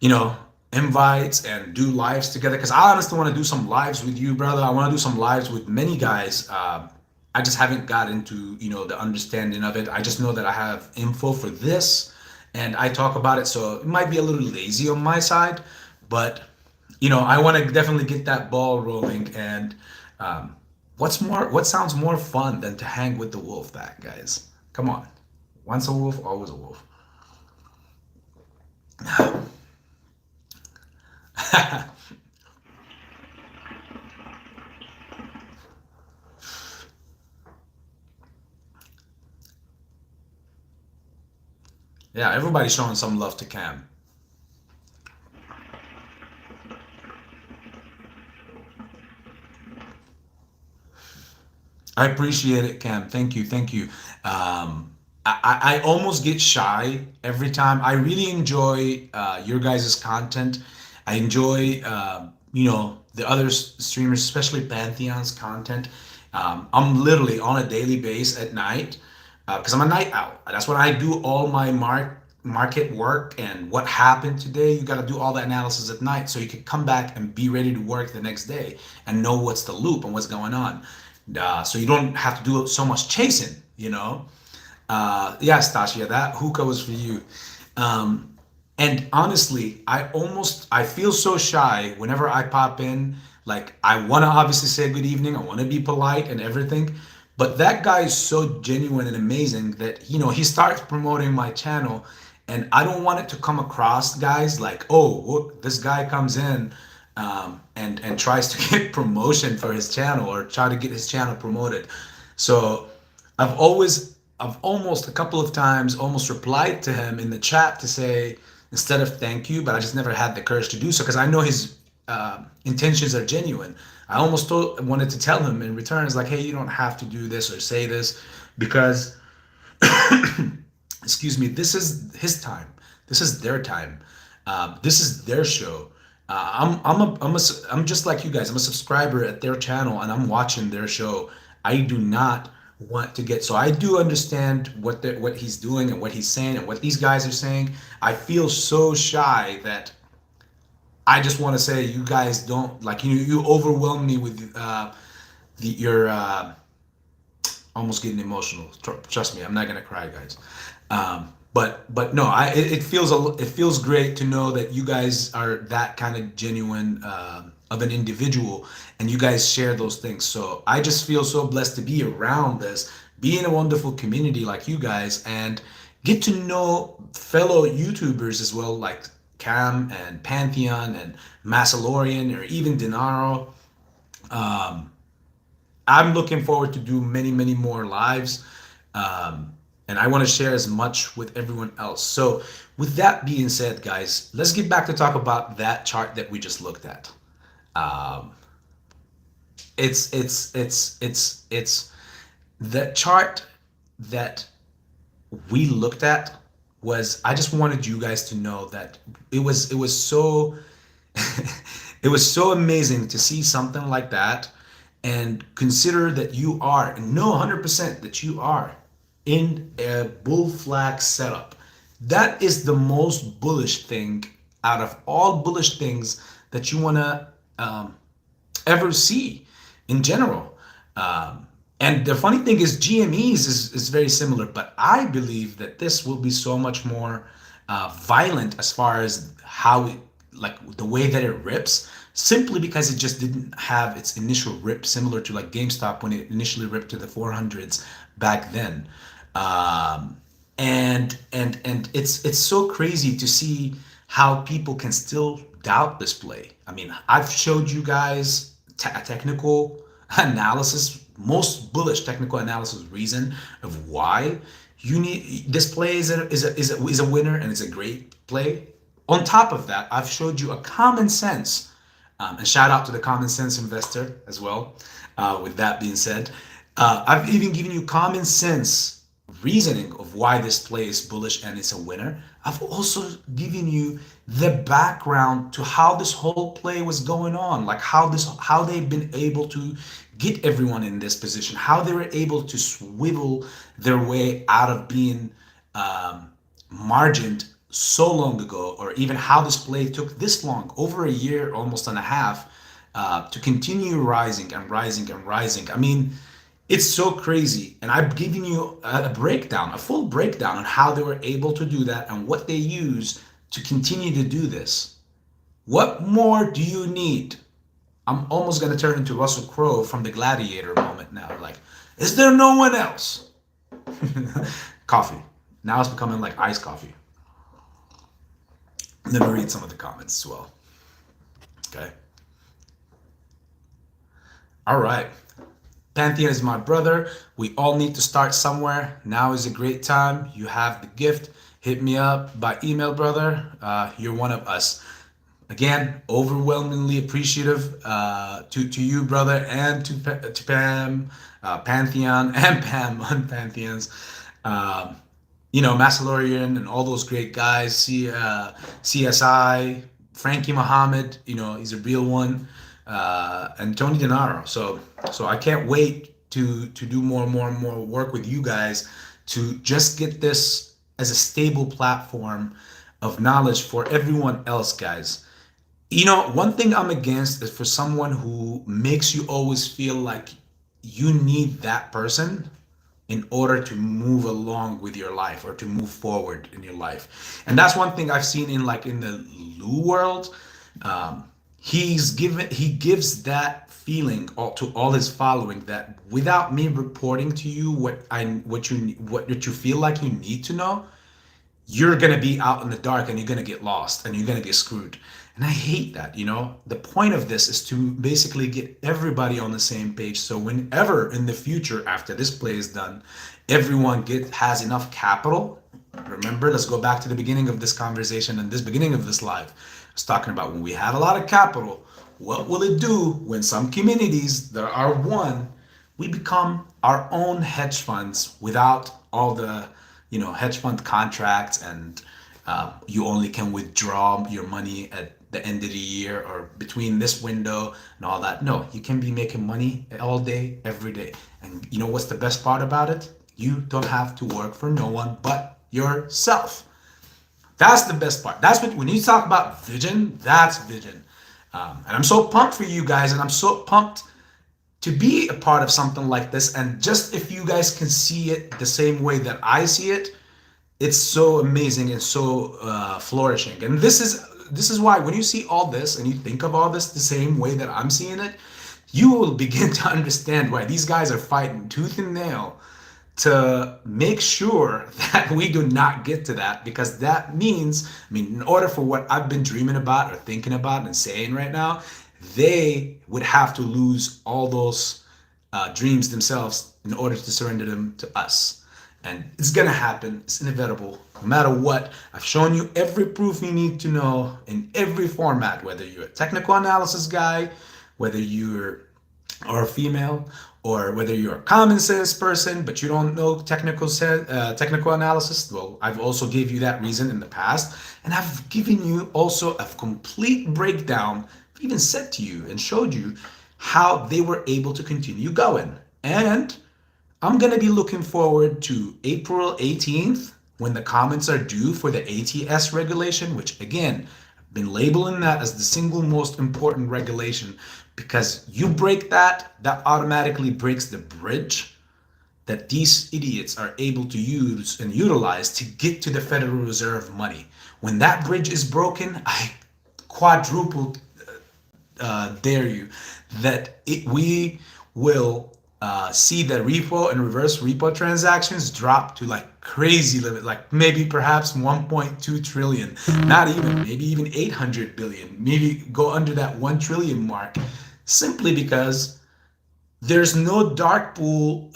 You know, invites and do lives together because I honestly want to do some lives with you, brother. I want to do some lives with many guys. I just haven't got into the understanding of it. I just know that I have info for this and I talk about it, so it might be a little lazy on my side, but I want to definitely get that ball rolling. And what sounds more fun than to hang with the wolf pack, guys? Come on, once a wolf, always a wolf. Yeah, everybody's showing some love to Cam. I appreciate it, Cam. Thank you, thank you. I almost get shy every time. I really enjoy your guys' content. I enjoy the other streamers, especially Pantheon's content. I'm literally on a daily base at night because I'm a night owl. That's when I do all my market work and what happened today. You got to do all the analysis at night so you can come back and be ready to work the next day and know what's the loop and what's going on. So you don't have to do so much chasing. Yeah, Stasia, that hookah was for you. And honestly, I feel so shy whenever I pop in. Like, I want to obviously say good evening, I want to be polite and everything, but that guy is so genuine and amazing that he starts promoting my channel, and I don't want it to come across, guys, like, oh, look, this guy comes in and tries to get promotion for his channel or try to get his channel promoted. So I've almost a couple of times almost replied to him in the chat to say, instead of thank you, but I just never had the courage to do so because I know his intentions are genuine. I almost wanted to tell him in return, it's like, hey, you don't have to do this or say this because, excuse me, this is his time. This is their time. This is their show. I'm just like you guys. I'm a subscriber at their channel and I'm watching their show. I do not want to get, so I do understand what he's doing and what he's saying and what these guys are saying. I feel so shy that I just want to say, you guys don't, like, you overwhelm me with your almost getting emotional. Trust me, I'm not gonna cry, guys. But no, it feels great to know that you guys are that kind of genuine of an individual, and you guys share those things. So I just feel so blessed to be around this, be in a wonderful community like you guys, and get to know fellow YouTubers as well, like Cam and Pantheon and Massalorian or even Denaro. I'm looking forward to do many more lives. and I want to share as much with everyone else. So with that being said, guys, let's get back to talk about that chart that we just looked at. Um, it's the chart that we looked at was, I just wanted you guys to know that it was so it was so amazing to see something like that, and consider that you are, and know 100% that you are in a bull flag setup. That is the most bullish thing out of all bullish things that you want to ever see in general. And the funny thing is, GMEs is very similar, but I believe that this will be so much more violent as far as how it, like the way that it rips, simply because it just didn't have its initial rip similar to like GameStop when it initially ripped to the 400s back then. And it's so crazy to see how people can still doubt this play. I mean, I've showed you guys a technical analysis, most bullish technical analysis reason of why you need this play is a winner, and it's a great play. On top of that, I've showed you a common sense, and shout out to the common sense investor as well. With that being said, I've even given you common sense reasoning of why this play is bullish and it's a winner. I've also given you the background to how this whole play was going on, like how they've been able to get everyone in this position, how they were able to swivel their way out of being margined so long ago, or even how this play took this long, over a year, almost and a half, to continue rising and rising and rising. I mean, it's so crazy. And I've given you a breakdown, a full breakdown on how they were able to do that and what they use to continue to do this. What more do you need? I'm almost going to turn into Russell Crowe from the Gladiator moment now. Like, is there no one else? Coffee. Now it's becoming like iced coffee. Let me read some of the comments as well. Okay. All right. Pantheon is my brother. We all need to start somewhere. Now is a great time. You have the gift. Hit me up by email, brother. You're one of us. Again, overwhelmingly appreciative to you, brother, and to Pam, Pantheon, and Pam on Pantheons. Massalorian and all those great guys. CSI, Frankie Muhammad. He's a real one. And Tony Denaro. So I can't wait to do more and more and more work with you guys to just get this as a stable platform of knowledge for everyone else, guys. One thing I'm against is for someone who makes you always feel like you need that person in order to move along with your life or to move forward in your life. And that's one thing I've seen in the Lou world. He gives that feeling to all his following that without me reporting to you what you feel like you need to know, you're gonna be out in the dark and you're gonna get lost and you're gonna get screwed. And I hate that. The point of this is to basically get everybody on the same page, so whenever in the future after this play is done, everyone has enough capital. Remember, let's go back to the beginning of this conversation and this beginning of this live. I was talking about when we have a lot of capital, what will it do when some communities that are one, we become our own hedge funds without all the hedge fund contracts, and you only can withdraw your money at the end of the year or between this window and all that. No, you can be making money all day, every day. And you know what's the best part about it? You don't have to work for no one but yourself. That's the best part. That's when you talk about vision, that's vision. And I'm so pumped for you guys, and I'm so pumped to be a part of something like this. And just if you guys can see it the same way that I see it, it's so amazing and so flourishing. And this is why when you see all this and you think of all this the same way that I'm seeing it, you will begin to understand why these guys are fighting tooth and nail to make sure that we do not get to that. Because that means, in order for what I've been dreaming about or thinking about and saying right now, they would have to lose all those dreams themselves in order to surrender them to us. And it's gonna happen. It's inevitable. No matter what, I've shown you every proof you need to know in every format, whether you're a technical analysis guy, whether you're or female, or whether you're a common sense person but you don't know technical analysis. Well, I've also gave you that reason in the past, and I've given you also a complete breakdown. I've even said to you and showed you how they were able to continue going. And I'm going to be looking forward to April 18th when the comments are due for the ATS regulation, which again, I've been labeling that as the single most important regulation, because you break that, that automatically breaks the bridge that these idiots are able to use and utilize to get to the Federal Reserve money. When that bridge is broken, I quadruple dare you that we will see the repo and reverse repo transactions drop to like crazy limit, like maybe perhaps 1.2 trillion, not even, maybe even 800 billion, maybe go under that 1 trillion mark, simply because there's no dark pool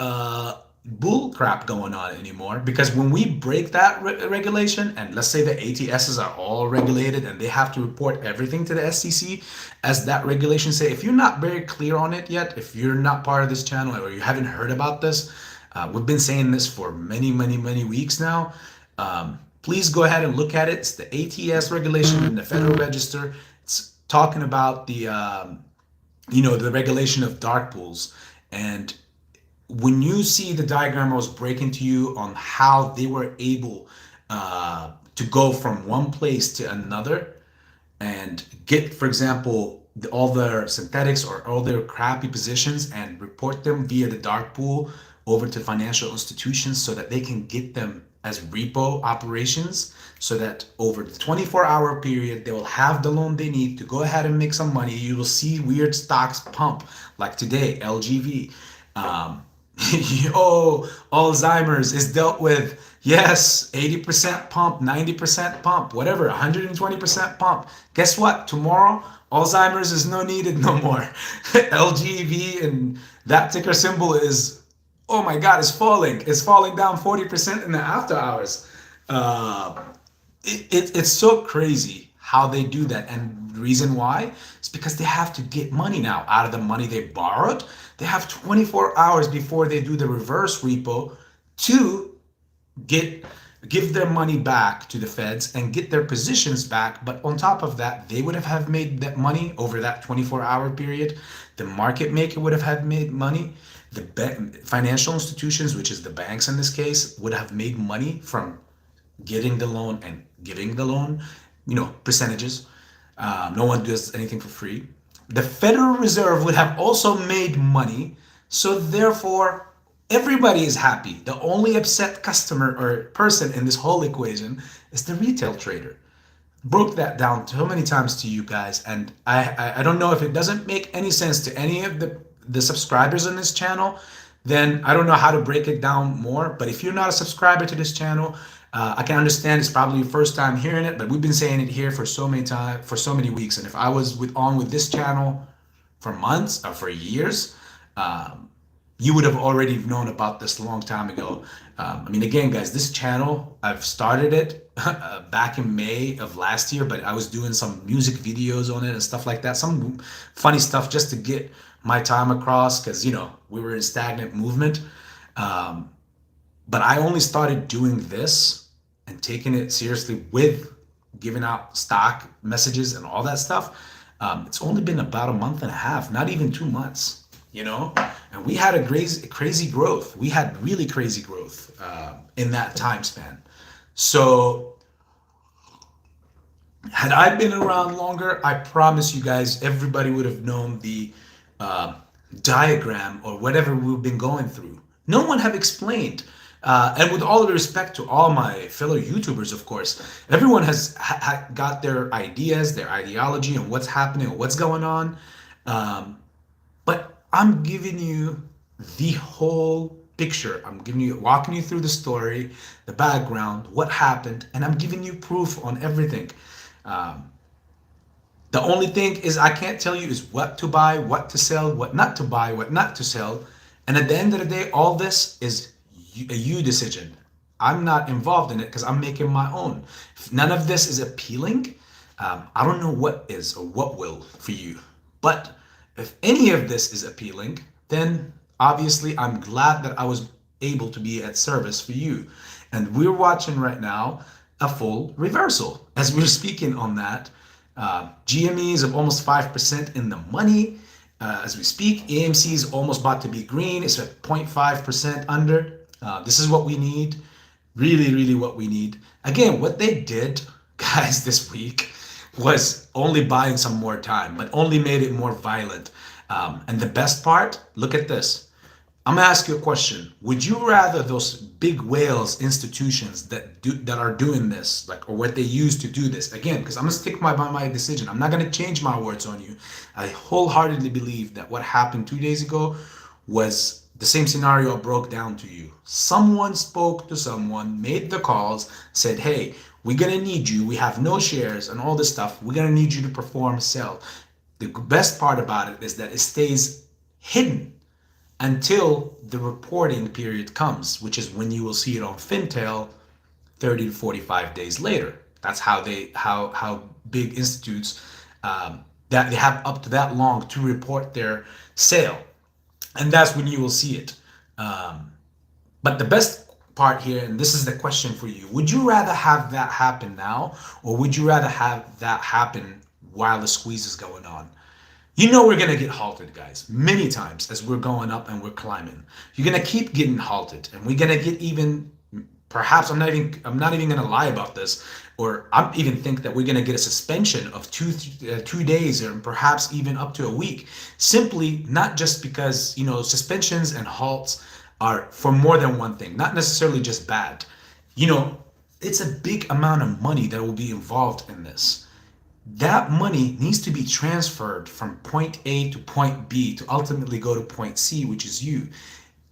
bull crap going on anymore. Because when we break that regulation, and let's say the ATSs are all regulated and they have to report everything to the SEC, as that regulation say, if you're not very clear on it yet, if you're not part of this channel or you haven't heard about this, we've been saying this for many weeks now. Please go ahead and look at it. It's the ATS regulation in the Federal Register. It's talking about the the regulation of dark pools. And when you see the diagram I was breaking to you on how they were able to go from one place to another and get, for example, all their synthetics or all their crappy positions and report them via the dark pool over to financial institutions so that they can get them as repo operations, so that over the 24-hour period they will have the loan they need to go ahead and make some money. You will see weird stocks pump, like today, LGV. Oh, Alzheimer's is dealt with. Yes, 80% pump, 90% pump, whatever, 120% pump. Guess what? Tomorrow, Alzheimer's is no needed no more. LGV and that ticker symbol is, oh my God, it's falling. It's falling down 40% in the after hours. It's so crazy how they do that. And the reason why is because they have to get money now out of the money they borrowed. They have 24 hours before they do the reverse repo to give their money back to the feds and get their positions back. But on top of that, they would have made that money over that 24-hour period. The market maker would have made money. The financial institutions, which is the banks in this case, would have made money from getting the loan and giving the loan, percentages. No one does anything for free. The Federal Reserve would have also made money, so therefore everybody is happy. The only upset customer or person in this whole equation is the retail trader. Broke that down so many times to you guys, and I don't know if it doesn't make any sense to any of the subscribers on this channel, then I don't know how to break it down more. But if you're not a subscriber to this channel, I can understand it's probably your first time hearing it, but we've been saying it here for so many weeks. And if I was on with this channel for months or for years, you would have already known about this a long time ago. Again, guys, this channel, I've started it back in May of last year, but I was doing some music videos on it and stuff like that. Some funny stuff just to get my time across, because, we were in stagnant movement. But I only started doing this and taking it seriously with giving out stock messages and all that stuff. It's only been about a month and a half, not even 2 months, and we had a crazy growth. We had really crazy growth in that time span. So had I been around longer, I promise you guys, everybody would have known the diagram or whatever we've been going through. No one have explained. And with all the respect to all my fellow YouTubers, of course, everyone has got their ideas, their ideology, and what's happening, what's going on. But I'm giving you the whole picture. I'm walking you through the story, the background, what happened, and I'm giving you proof on everything. The only thing is I can't tell you is what to buy, what to sell, what not to buy, what not to sell. And at the end of the day, all this is a you decision. I'm not involved in it because I'm making my own. If none of this is appealing, I don't know what is or what will for you. But if any of this is appealing, then obviously I'm glad that I was able to be at service for you. And we're watching right now a full reversal. As we're speaking on that, GME is of almost 5% in the money. As we speak, AMC is almost about to be green. It's at 0.5% under. This is what we need. Really, really what we need. Again, what they did, guys, this week was only buying some more time, but only made it more violent. And the best part, look at this. I'm gonna ask you a question. Would you rather those big whales institutions that are doing this, like, or what they use to do this? Again, because I'm gonna stick by my decision. I'm not gonna change my words on you. I wholeheartedly believe that what happened 2 days ago was the same scenario I broke down to you. Someone spoke to someone, made the calls, said, hey, we're gonna need you. We have no shares and all this stuff. We're gonna need you to perform sell. The best part about it is that it stays hidden until the reporting period comes, which is when you will see it on Fintel 30 to 45 days later. That's how big institutes that they have up to that long to report their sale, and that's when you will see it. But the best part here, and this is the question for you: would you rather have that happen now, or would you rather have that happen while the squeeze is going on? You know we're gonna get halted, guys, many times as we're going up and we're climbing. You're gonna keep getting halted, and we're gonna get even. Perhaps I'm not even gonna lie about this, or I'm even think that we're gonna get a suspension of 2 days, or perhaps even up to a week. Simply not just because suspensions and halts are for more than one thing, not necessarily just bad. It's a big amount of money that will be involved in this. That money needs to be transferred from point A to point B to ultimately go to point C, which is you.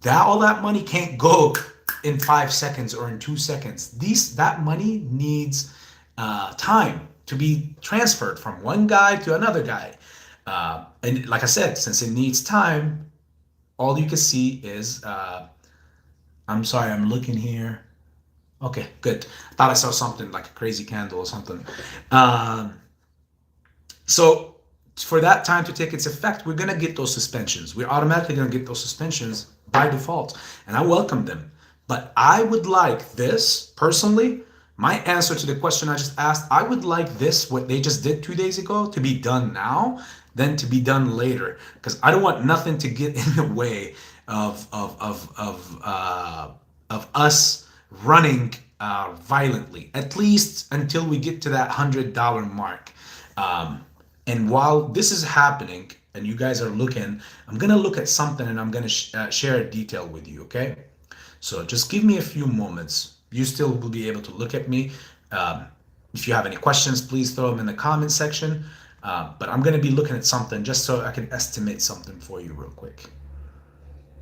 All that money can't go in 5 seconds or in 2 seconds. That money needs time to be transferred from one guy to another guy. And like I said, since it needs time, all you can see is, I'm sorry, I'm looking here. Okay, good. I thought I saw something like a crazy candle or something. So for that time to take its effect, we're going to get those suspensions. We're automatically going to get those suspensions by default, and I welcome them. But I would like this, personally, my answer to the question I just asked, I would like this, what they just did 2 days ago, to be done now than to be done later. Because I don't want nothing to get in the way of us running violently, at least until we get to that $100 mark. And while this is happening and you guys are looking, I'm going to look at something and I'm going to share a detail with you, okay? So just give me a few moments. You still will be able to look at me. If you have any questions, please throw them in the comment section. But I'm going to be looking at something just so I can estimate something for you real quick.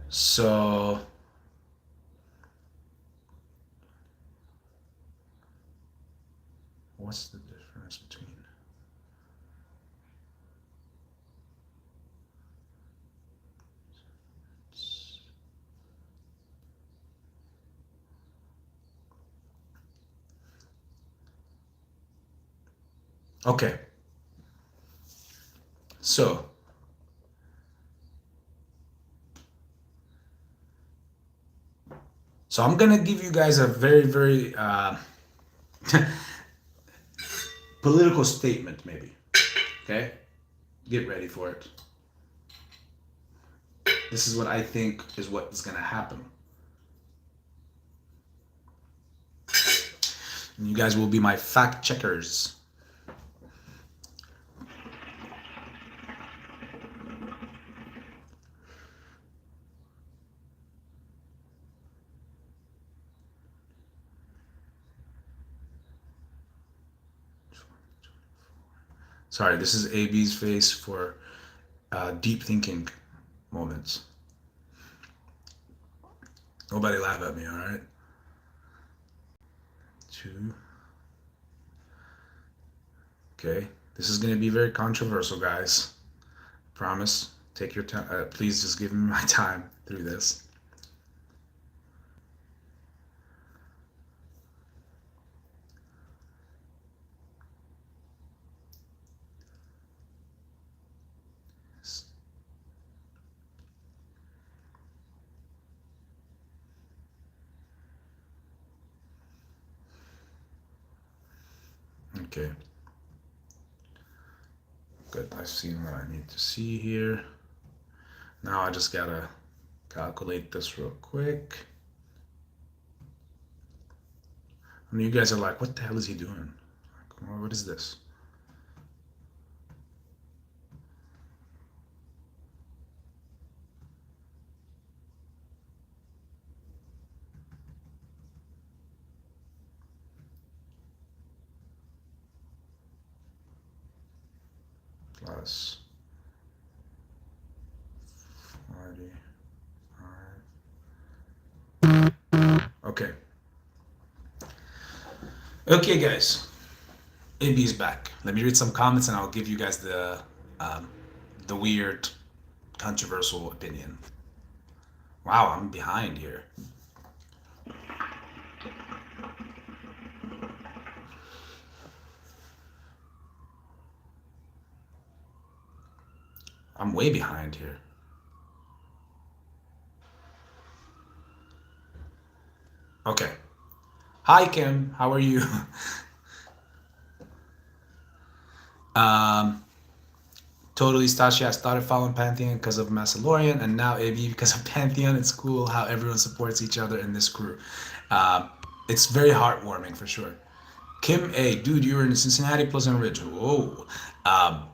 So what's the difference between... Okay, so I'm gonna give you guys a very, very political statement, maybe. Okay, get ready for it. This is what I think is what is gonna happen. And you guys will be my fact checkers. Sorry, this is AB's face for deep thinking moments. Nobody laugh at me, all right? 2. Okay, this is going to be very controversial, guys. Promise. Take your time. Please just give me my time through this. Okay. Good. I've seen what I need to see here. Now I just gotta calculate this real quick. And you guys are like, what the hell is he doing? Like, what is this? Plus 45. Okay. Okay, guys. AB is back. Let me read some comments and I'll give you guys the weird, controversial opinion. Wow, I'm behind here. I'm way behind here. Okay. Hi, Kim. How are you? um, Totally, Stashi. I started following Pantheon because of Macellorian, and now AB because of Pantheon. It's cool how everyone supports each other in this crew. Um, it's very heartwarming for sure. Kim A, dude, you were in Cincinnati, Pleasant Ridge. Whoa.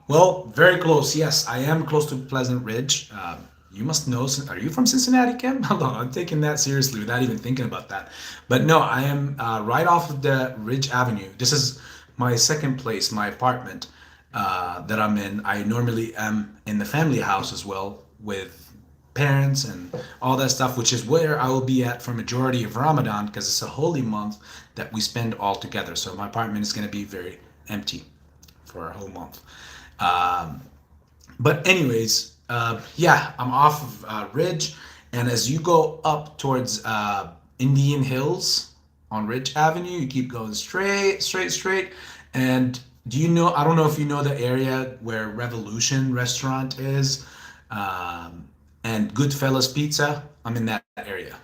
Well, very close. Yes, I am close to Pleasant Ridge. You must know. Are you from Cincinnati, Kim? Hold on, I'm taking that seriously without even thinking about that. But no, I am right off of the Ridge Avenue. This is my second place, my apartment that I'm in. I normally am in the family house as well with parents and all that stuff, which is where I will be at for majority of Ramadan because it's a holy month that we spend all together. So my apartment is going to be very empty for a whole month. Um, but anyways, yeah, I'm off of Ridge, and as you go up towards Indian Hills on Ridge Avenue, you keep going straight, straight, straight. And do you know? I don't know if you know the area where Revolution Restaurant is, and Goodfellas Pizza. I'm in that area.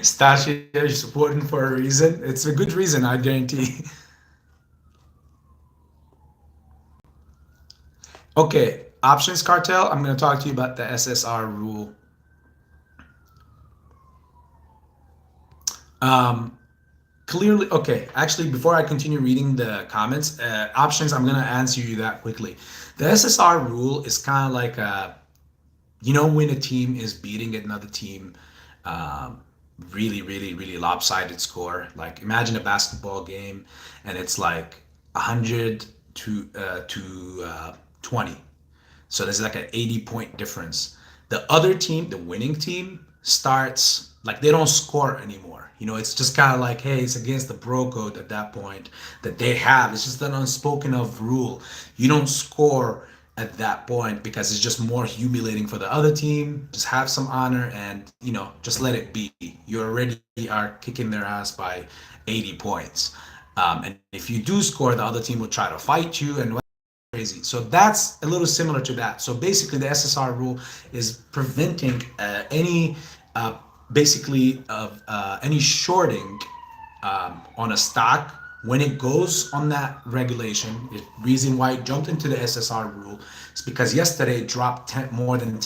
Stash, you're supporting for a reason. It's a good reason, I guarantee. Okay, options cartel. I'm going to talk to you about the SSR rule. Um, Clearly, okay. Actually, before I continue reading the comments, options, I'm going to answer you that quickly. The SSR rule is kind of like when a team is beating another team, um, really, really, really lopsided score. Like imagine a basketball game, and it's like 100 to 20. So there's like an 80-point difference. The other team, the winning team, starts like they don't score anymore. It's just kind of like, hey, it's against the bro code at that point that they have. It's just an unspoken of rule. You don't score at that point because it's just more humiliating for the other team. Just have some honor and just let it be. You already are kicking their ass by 80 points. And if you do score, the other team will try to fight you and crazy. So that's a little similar to that. So basically, the SSR rule is preventing any basically of any shorting on a stock when it goes on that regulation. The reason why it jumped into the SSR rule is because yesterday it dropped more than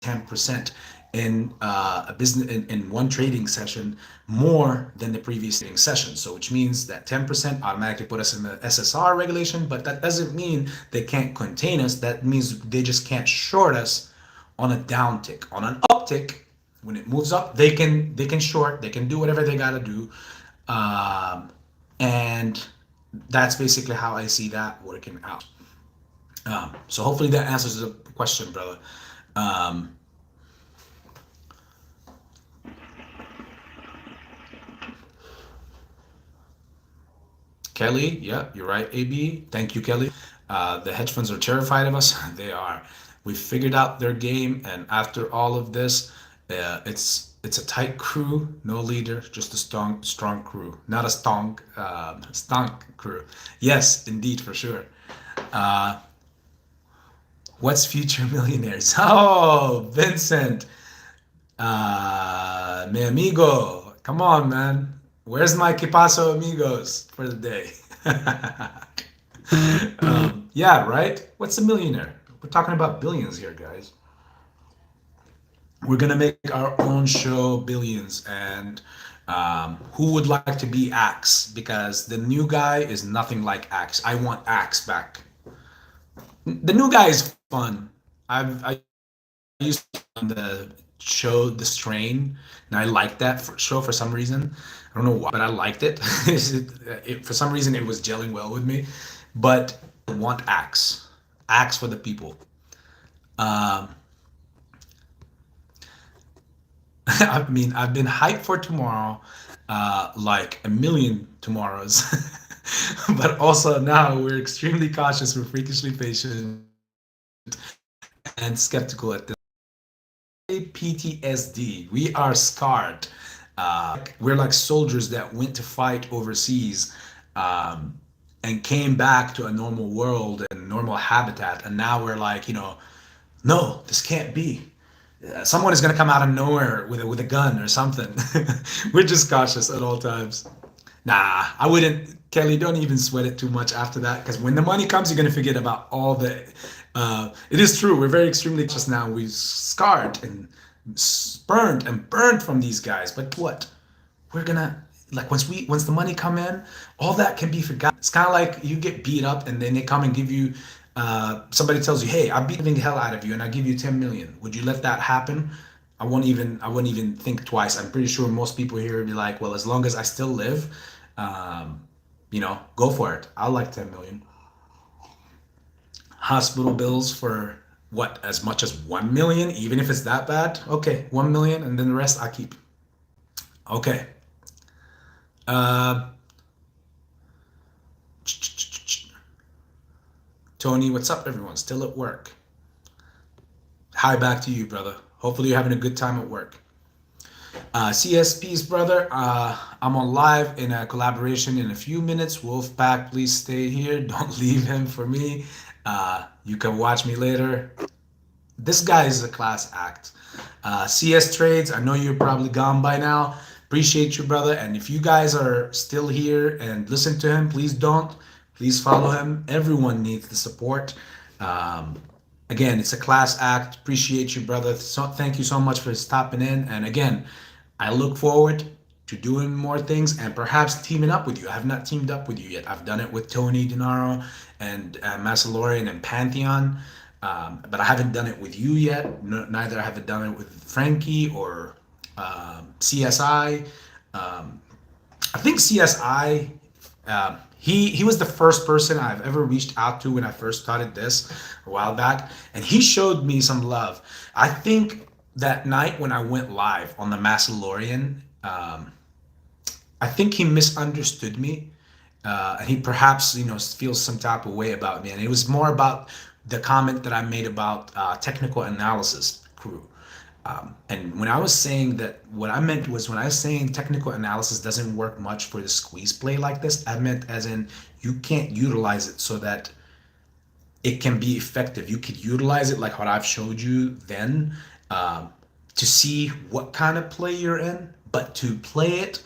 10% in a business in one trading session, more than the previous trading session. So which means that 10% automatically put us in the SSR regulation, but that doesn't mean they can't contain us. That means they just can't short us on a downtick. On an uptick, when it moves up, they can short, they can do whatever they gotta do. And that's basically how I see that working out. So hopefully that answers the question, brother. Um, Kelly, yeah, you're right, AB. Thank you, Kelly. The hedge funds are terrified of us. They are. We figured out their game, and after all of this, it's a tight crew, no leader, just a strong crew, not a stonk crew. Yes, indeed, for sure. Uh, What's future millionaires? Oh, Vincent, mi amigo, come on, man. Where's my que paso amigos for the day? Yeah, right. What's a millionaire? We're talking about billions here, guys. We're gonna make our own show, billions, and who would like to be Axe? Because the new guy is nothing like Axe. I want Axe back. The new guy is fun. I used to on the show The Strain, and I liked that show for some reason. I don't know why, but I liked it. For some reason, it was gelling well with me. But I want Axe, Axe for the people. Um, I mean, I've been hyped for tomorrow, like a million tomorrows. But also now we're extremely cautious, we're freakishly patient, and skeptical at this. PTSD. We are scarred. We're like soldiers that went to fight overseas, and came back to a normal world and normal habitat. And now we're like, no, this can't be. Someone is going to come out of nowhere with a gun or something. We're just cautious at all times. Nah, I wouldn't. Kelly, don't even sweat it too much after that, because when the money comes, you're gonna forget about all the. It is true. We're very extremely just now. We've scarred and burned and burned from these guys. But what? We're gonna like once the money come in, all that can be forgotten. It's kind of like you get beat up and then they come and give you. Somebody tells you, "Hey, I'm beating the hell out of you, and I give you 10 million. Would you let that happen?" I wouldn't even think twice. I'm pretty sure most people here would be like, well, as long as I still live, um, go for it. I'll like 10 million. Hospital bills for what? As much as 1 million, even if it's that bad? Okay, 1 million, and then the rest I keep. Okay. Uh, Tony, what's up, everyone? Still at work. Hi, back to you, brother. Hopefully, you're having a good time at work. CSP's brother, I'm on live in a collaboration in a few minutes. Wolfpack, please stay here. Don't leave him for me. You can watch me later. This guy is a class act. CS Trades, I know you're probably gone by now. Appreciate you, brother. And if you guys are still here and listen to him, please don't. Please follow him. Everyone needs the support. Um, Again, it's a class act. Appreciate you, brother. So thank you so much for stopping in. And again, I look forward to doing more things and perhaps teaming up with you. I have not teamed up with you yet. I've done it with Tony Denaro and Massalorian and Pantheon, but I haven't done it with you yet. Neither have I done it with Frankie or CSI. I think CSI, he was the first person I've ever reached out to when I first started this a while back, and he showed me some love. I think that night when I went live on the Massalorian, I think he misunderstood me, and he perhaps feels some type of way about me, and it was more about the comment that I made about technical analysis crew. And when I was saying that, what I meant was when I was saying technical analysis doesn't work much for the squeeze play like this, I meant as in you can't utilize it so that it can be effective. You could utilize it like what I've showed you then, to see what kind of play you're in, but to play it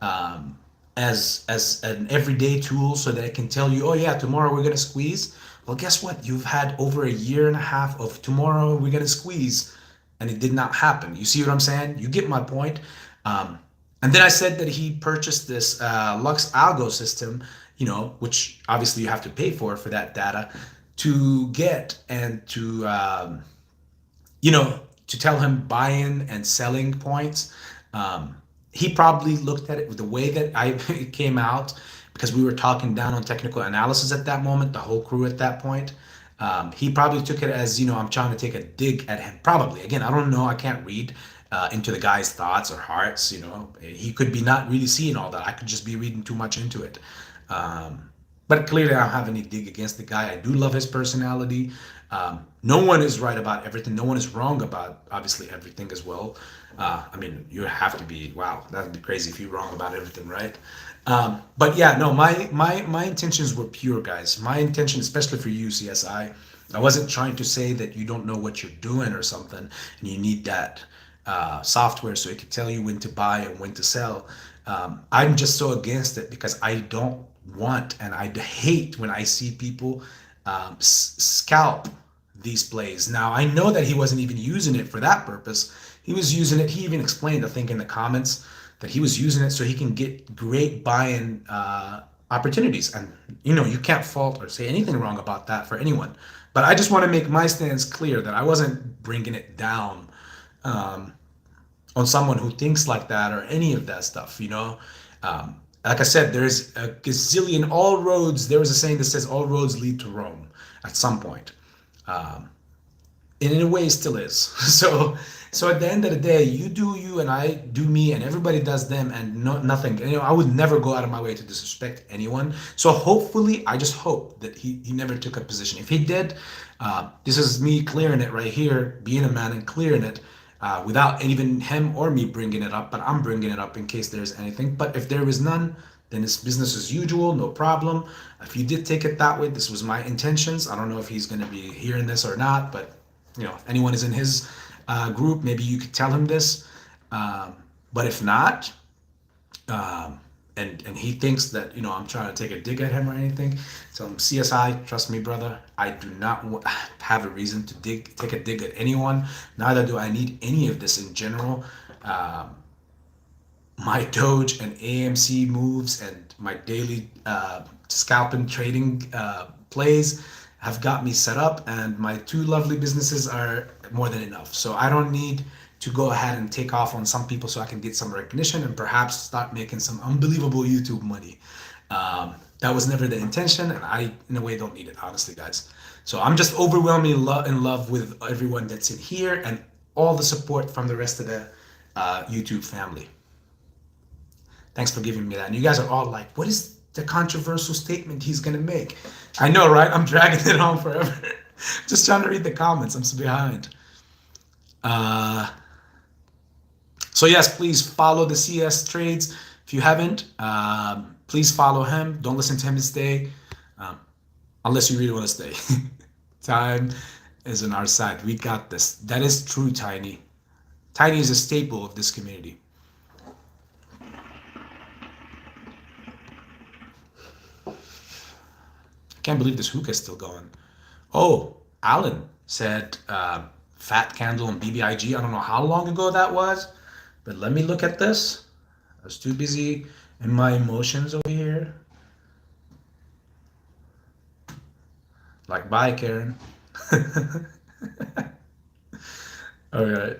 as an everyday tool so that it can tell you, oh yeah, tomorrow we're gonna squeeze. Well, guess what? You've had over a year and a half of tomorrow we're gonna squeeze, and it did not happen. You see what I'm saying? You get my point. And then I said that he purchased this Lux Algo system, which obviously you have to pay for that data to get and to to tell him buying and selling points. He probably looked at it with the way that it came out, because we were talking down on technical analysis at that moment, the whole crew at that point. He probably took it as, I'm trying to take a dig at him. Probably. Again, I don't know. I can't read into the guy's thoughts or hearts. He could be not really seeing all that. I could just be reading too much into it. But clearly, I don't have any dig against the guy. I do love his personality. No one is right about everything. No one is wrong about, obviously, everything as well. I mean, you have to be, wow, that'd be crazy if you're wrong about everything, right? But yeah, no, my intentions were pure, guys. My intention, especially for you, CSI, I wasn't trying to say that you don't know what you're doing or something, and you need that software so it can tell you when to buy and when to sell. I'm just so against it because I don't want and I hate when I see people scalp these plays. Now, I know that he wasn't even using it for that purpose. He was using it, he even explained, I think, in the comments that he was using it so he can get great buy-in opportunities. And, you can't fault or say anything wrong about that for anyone. But I just want to make my stance clear that I wasn't bringing it down on someone who thinks like that or any of that stuff. Like I said, there's a gazillion there was a saying that says all roads lead to Rome at some point. And in a way, it still is. So at the end of the day, you do you and I do me and everybody does them, and nothing. I would never go out of my way to disrespect anyone. So hopefully, I just hope that he never took a position. If he did, this is me clearing it right here, being a man and clearing it without even him or me bringing it up. But I'm bringing it up in case there's anything. But if there is none, then it's business as usual, no problem. If you did take it that way, this was my intentions. I don't know if he's going to be hearing this or not, but anyone is in his group, maybe you could tell him this. But if not, and he thinks that I'm trying to take a dig at him or anything, tell him, CSI, trust me, brother, I do not have a reason to take a dig at anyone. Neither do I need any of this in general. My Doge and AMC moves and my daily scalping trading plays have got me set up, and my two lovely businesses are more than enough. So I don't need to go ahead and take off on some people so I can get some recognition and perhaps start making some unbelievable YouTube money. That was never the intention, and I, in a way, don't need it, honestly, guys. So I'm just overwhelmingly in love with everyone that's in here and all the support from the rest of the YouTube family. Thanks for giving me that. And you guys are all like, what is the controversial statement he's going to make? I know, right? I'm dragging it on forever. Just trying to read the comments. I'm so behind. So yes, please follow the CS trades. If you haven't, please follow him. Don't listen to him and stay, unless you really want to stay. Time is on our side. We got this. That is true, Tiny. Tiny is a staple of this community. I can't believe this hookah is still going. Oh, Alan said Fat Candle and bbig. I don't know how long ago that was, but let me look at this. I was too busy in my emotions over here. Like, bye, Karen. All right.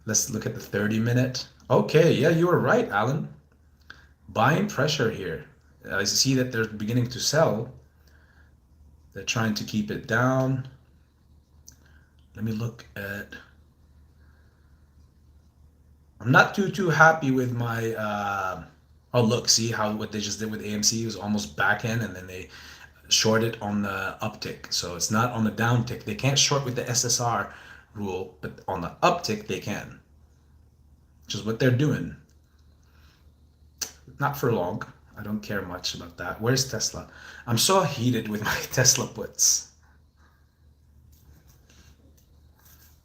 Let's look at the 30-minute. Okay, yeah, you were right, Alan. Buying pressure here. I see that they're beginning to sell. They're trying to keep it down. Let me look at... I'm not too happy with my... Oh, look, see how what they just did with AMC was almost back end, and then they shorted on the uptick. So it's not on the downtick. They can't short with the SSR rule, but on the uptick they can. Which is what they're doing. Not for long. I don't care much about that. Where's Tesla? I'm so heated with my Tesla puts.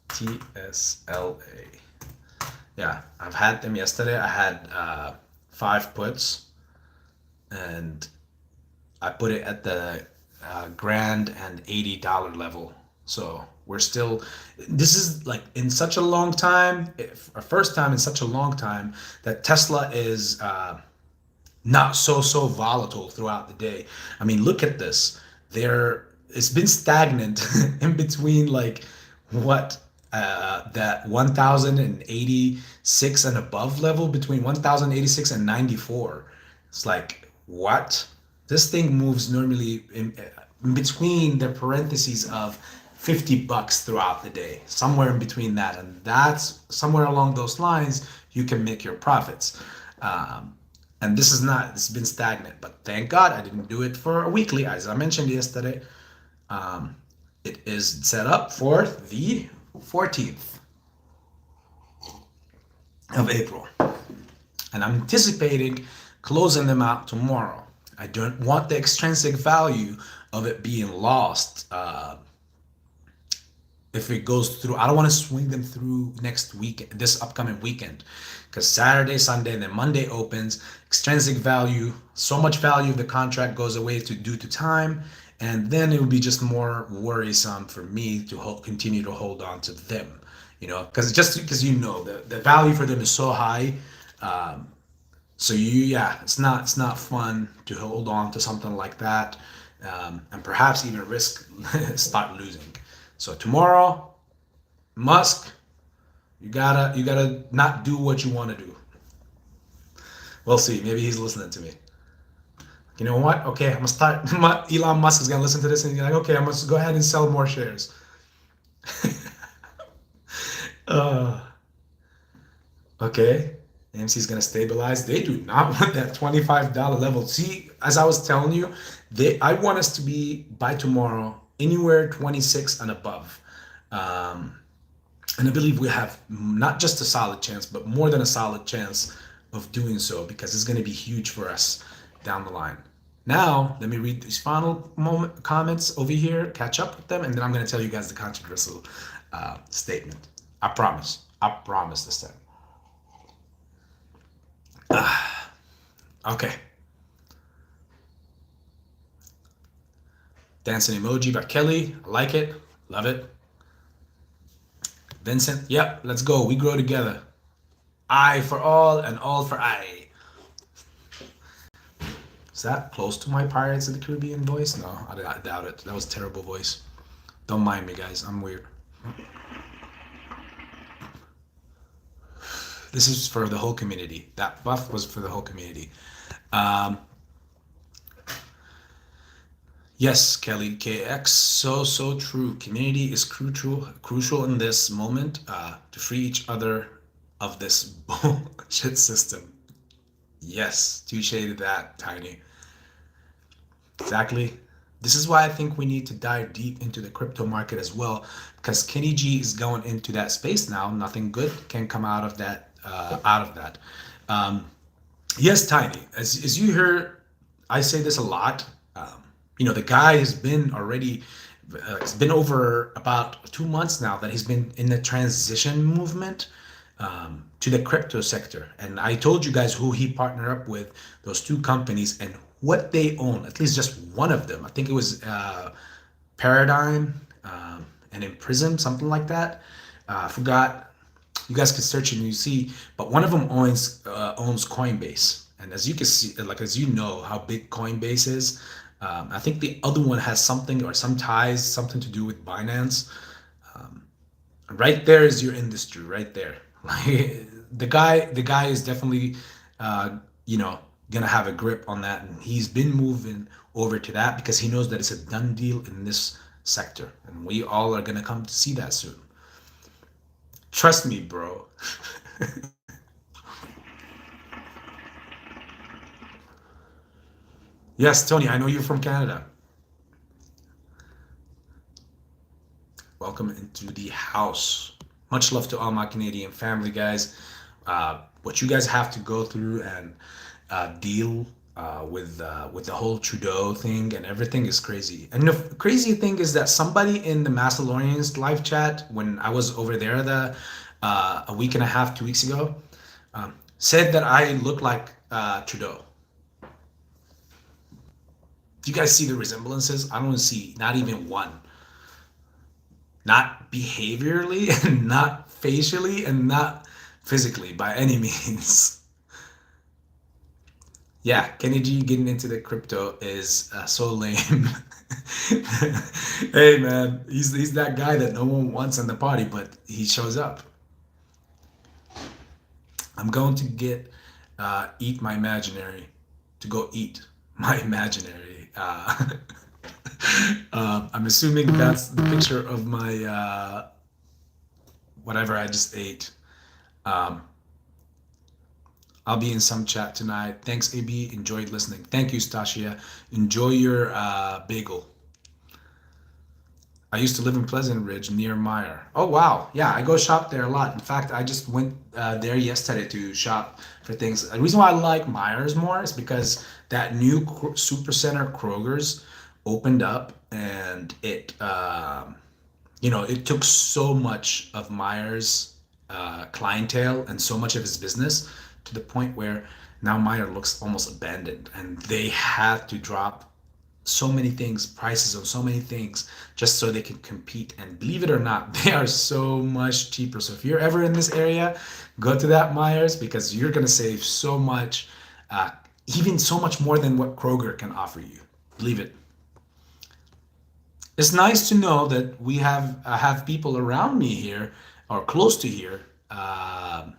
TSLA. Yeah, I've had them yesterday. I had 5 puts, and I put it at the grand and $80 level. So we're still, this is like in such a long time, our first time in such a long time that Tesla is not so volatile throughout the day. I mean, look at this. It's been stagnant in between like what that 1086 and above level, between 1086 and 94. It's like, what? This thing moves normally in between the parentheses of $50 throughout the day, somewhere in between that, and that's somewhere along those lines you can make your profits. And this is not, it's been stagnant, but thank God I didn't do it for a weekly, as I mentioned yesterday. It is set up for the 14th of April. And I'm anticipating closing them out tomorrow. I don't want the extrinsic value of it being lost. If it goes through, I don't want to swing them through next week, this upcoming weekend, because Saturday, Sunday, and then Monday opens. Extrinsic value, so much value of the contract goes away due to time, and then it would be just more worrisome for me to continue to hold on to them, because the value for them is so high. So it's not fun to hold on to something like that, and perhaps even risk start losing. So tomorrow, Musk, you gotta not do what you want to do. We'll see. Maybe he's listening to me. You know what? Okay, I'm gonna start. Elon Musk is gonna listen to this and he's like, okay, I'm gonna go ahead and sell more shares. uh, okay, AMC is gonna stabilize. They do not want that $25 level. See, as I was telling you, I want us to be by tomorrow anywhere 26 and above. And I believe we have not just a solid chance, but more than a solid chance of doing so, because it's going to be huge for us down the line. Now, let me read these final comments over here, catch up with them, and then I'm going to tell you guys the controversial statement. I promise. I promise this time. Okay. Dancing emoji by Kelly. I like it. Love it. Vincent. Yep. Let's go. We grow together. I for all and all for I. Is that close to my Pirates of the Caribbean voice? No, I doubt it. That was a terrible voice. Don't mind me, guys. I'm weird. This is for the whole community. That buff was for the whole community. Yes, Kelly KX, so true. Community is crucial in this moment to free each other of this bullshit system. Yes, touche to that, Tiny. Exactly. This is why I think we need to dive deep into the crypto market as well, because Kenny G is going into that space now. Nothing good can come out of that. Yes, Tiny. As you heard, I say this a lot. The guy has been already, it's been over about 2 months now that he's been in the transition movement to the crypto sector. And I told you guys who he partnered up with, those two companies, and what they own, at least just one of them. I think it was Paradigm and Imprism, something like that. I forgot. You guys can search and you see, but one of them owns Coinbase. And as you can see, as you know how big Coinbase is, I think the other one has something or some ties, something to do with Binance. Right there is your industry, right there. Like the guy is definitely, gonna have a grip on that, and he's been moving over to that because he knows that it's a done deal in this sector, and we all are gonna come to see that soon. Trust me, bro. Yes, Tony, I know you're from Canada. Welcome into the house. Much love to all my Canadian family, guys. What you guys have to go through and deal with the whole Trudeau thing and everything is crazy. And the crazy thing is that somebody in the Macedonians live chat, when I was over there a week and a half, 2 weeks ago, said that I look like Trudeau. Do you guys see the resemblances? I don't see not even one. Not behaviorally, and not facially, and not physically by any means. Yeah, Kenny G getting into the crypto is so lame. Hey man, he's that guy that no one wants in the party, but he shows up. I'm going to eat my imaginary, to go eat my imaginary. I'm assuming that's the picture of my whatever I just ate. I'll be in some chat tonight. Thanks, AB. Enjoyed listening. Thank you, Stasia. Enjoy your bagel. I used to live in Pleasant Ridge near Meyer. Oh, wow. Yeah, I go shop there a lot. In fact, I just went there yesterday to shop for things. The reason why I like Meyer's more is because that new Supercenter Kroger's opened up, and it took so much of Meyer's clientele and so much of his business to the point where now Meyer looks almost abandoned, and they had to drop so many things, prices of so many things, just so they can compete. And believe it or not, they are so much cheaper. So if you're ever in this area, go to that Myers, because you're gonna save so much, even so much more than what Kroger can offer you. Believe it. It's nice to know that we have people around me here or close to here, that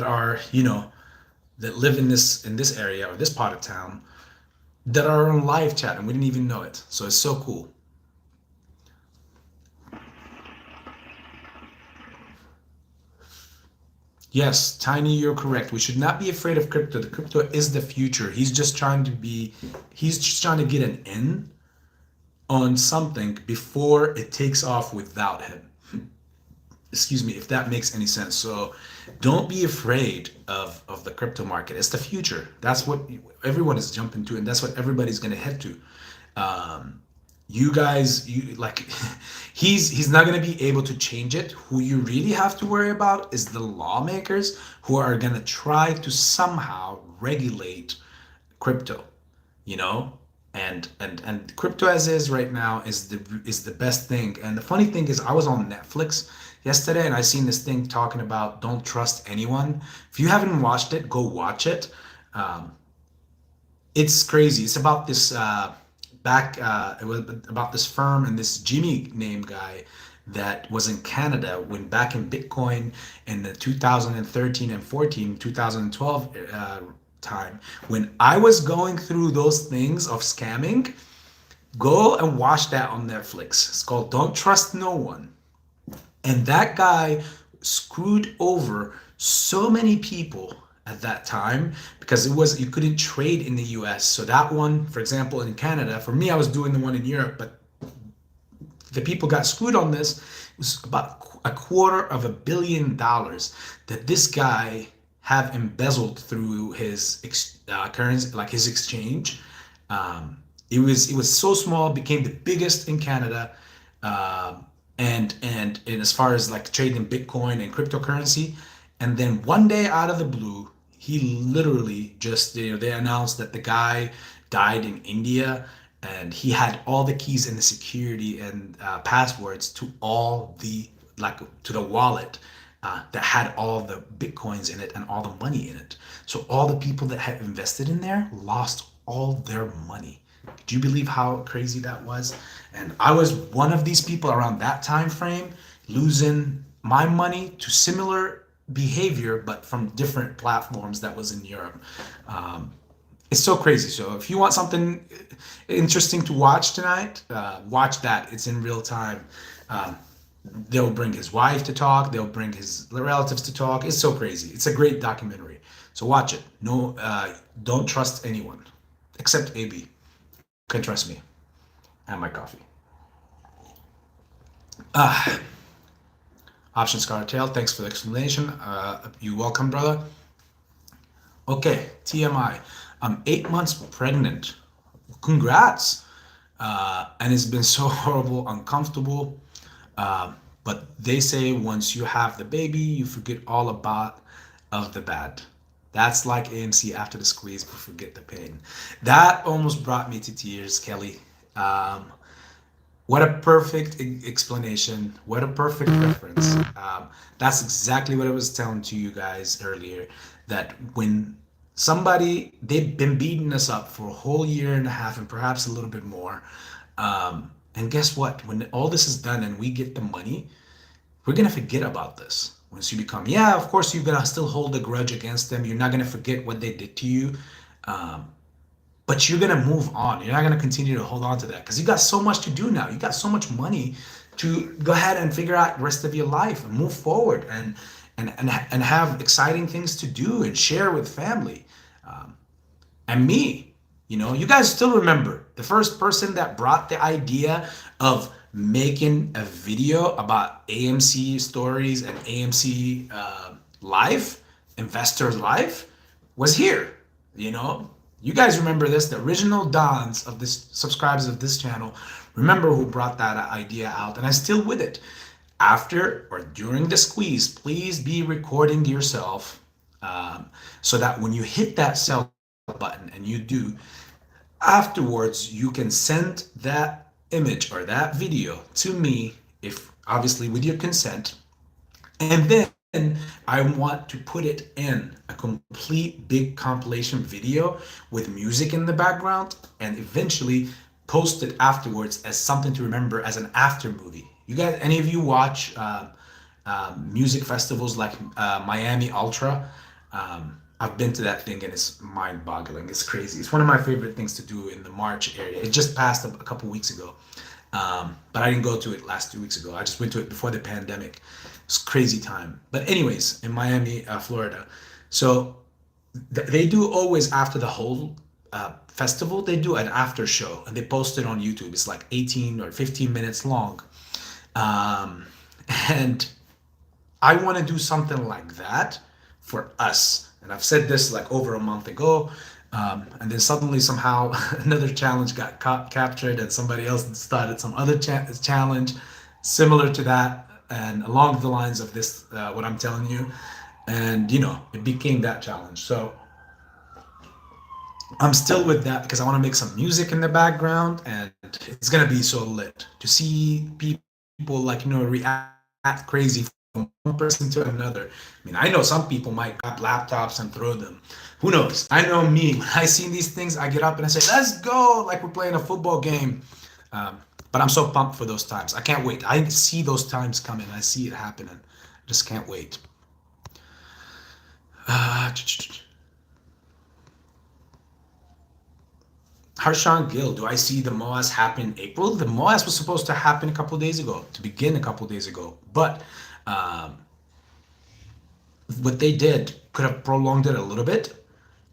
are, that live in this area or this part of town, that are on live chat and we didn't even know it. So it's so cool. Yes, Tiny, you're correct. We should not be afraid of crypto. The crypto is the future. He's just trying to get an in on something before it takes off without him. Excuse me, if that makes any sense. So don't be afraid of the crypto market. It's the future. That's what everyone is jumping to, and that's what everybody's going to head to. You guys, you like, he's not going to be able to change it. Who you really have to worry about is the lawmakers who are going to try to somehow regulate crypto, you know and crypto as is right now is the best thing. And the funny thing is, I was on Netflix yesterday and I seen this thing talking about don't trust anyone. If you haven't watched it, go watch it. um, it's crazy. It's about this it was about this firm and this Jimmy name guy that was in Canada when back in Bitcoin in the 2013 and 14, 2012 time, when I was going through those things of scamming. Go and watch that on Netflix. It's called Don't Trust No One. And that guy screwed over so many people at that time, because you couldn't trade in the US. So that one, for example, in Canada, for me, I was doing the one in Europe, but the people got screwed on this. It was about $250 million that this guy have embezzled through his currency, like his exchange. It was so small, became the biggest in Canada. And as far as like trading Bitcoin and cryptocurrency. And then one day out of the blue, he literally just, they announced that the guy died in India, and he had all the keys and the security and passwords to all the, like, to the wallet that had all the Bitcoins in it and all the money in it. So all the people that had invested in there lost all their money. Do you believe how crazy that was? And I was one of these people around that time frame, losing my money to similar behavior, but from different platforms that was in Europe. It's so crazy. So if you want something interesting to watch tonight, watch that. It's in real time. They'll bring his wife to talk. They'll bring his relatives to talk. It's so crazy. It's a great documentary. So watch it. No, don't trust anyone except AB. Can trust me and my coffee. Option Scar Tail, thanks for the explanation. You welcome, brother. Okay, TMI. I'm 8 months pregnant. Congrats. And it's been so horrible, uncomfortable. But they say once you have the baby, you forget all about of the bad. That's like AMC after the squeeze, but forget the pain. That almost brought me to tears, Kelly. What a perfect explanation. What a perfect reference. That's exactly what I was telling to you guys earlier. That when they've been beating us up for a whole year and a half and perhaps a little bit more. And guess what? When all this is done and we get the money, we're going to forget about this. Once you become, yeah, of course, you're going to still hold a grudge against them. You're not going to forget what they did to you. But you're going to move on. You're not going to continue to hold on to that because you got so much to do now. You got so much money to go ahead and figure out the rest of your life and move forward and have exciting things to do and share with family. And me, you guys still remember the first person that brought the idea of making a video about AMC stories and AMC life, investors life, was here. You guys remember this? The original dons of this subscribers of this channel remember who brought that idea out, and I'm still with it. After or during the squeeze, please be recording yourself, so that when you hit that sell button, and you do, afterwards you can send that image or that video to me, if obviously with your consent, and then I want to put it in a complete big compilation video with music in the background, and eventually post it afterwards as something to remember as an after movie. You guys, any of you watch music festivals like Miami Ultra? I've been to that thing and it's mind-boggling. It's crazy. It's one of my favorite things to do in the March area. It just passed a couple weeks ago, but I didn't go to it last 2 weeks ago. I just went to it before the pandemic. It's crazy time. But anyways, in Miami, Florida. So they do always after the whole festival, they do an after show and they post it on YouTube. It's like 18 or 15 minutes long. Um, and I want to do something like that for us. And I've said this like over a month ago. And then suddenly, somehow, another challenge got captured, and somebody else started some other challenge similar to that, and along the lines of this, what I'm telling you. And, it became that challenge. So I'm still with that because I want to make some music in the background, and it's gonna be so lit to see people like react crazy from one person to another. I mean, I know some people might grab laptops and throw them. Who knows? I know me. When I see these things, I get up and I say, "Let's go!" Like we're playing a football game. But I'm so pumped for those times. I can't wait. I see those times coming. I see it happening. I just can't wait. Uh, Harshan Gill, do I see the MOAS happen in April? The MOAS was supposed to happen a couple of days ago, to begin a couple of days ago. But um, what they did could have prolonged it a little bit,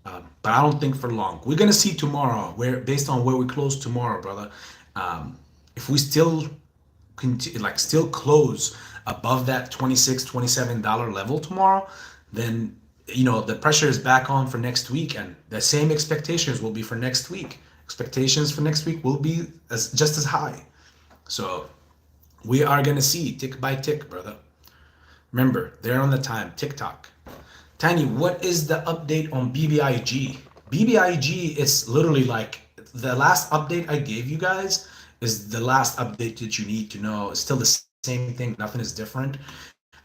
but I don't think for long. We're gonna see tomorrow, where based on where we close tomorrow, brother. If we still continue, like still close above that 26 $27 level tomorrow, then the pressure is back on for next week, and the same expectations will be for next week. Expectations for next week will be just as high. So we are gonna see tick by tick, brother. Remember, they're on the time. TikTok. Tiny, what is the update on bbig? Bbig is literally like the last update I gave you guys is the last update that you need to know. It's still the same thing. Nothing is different.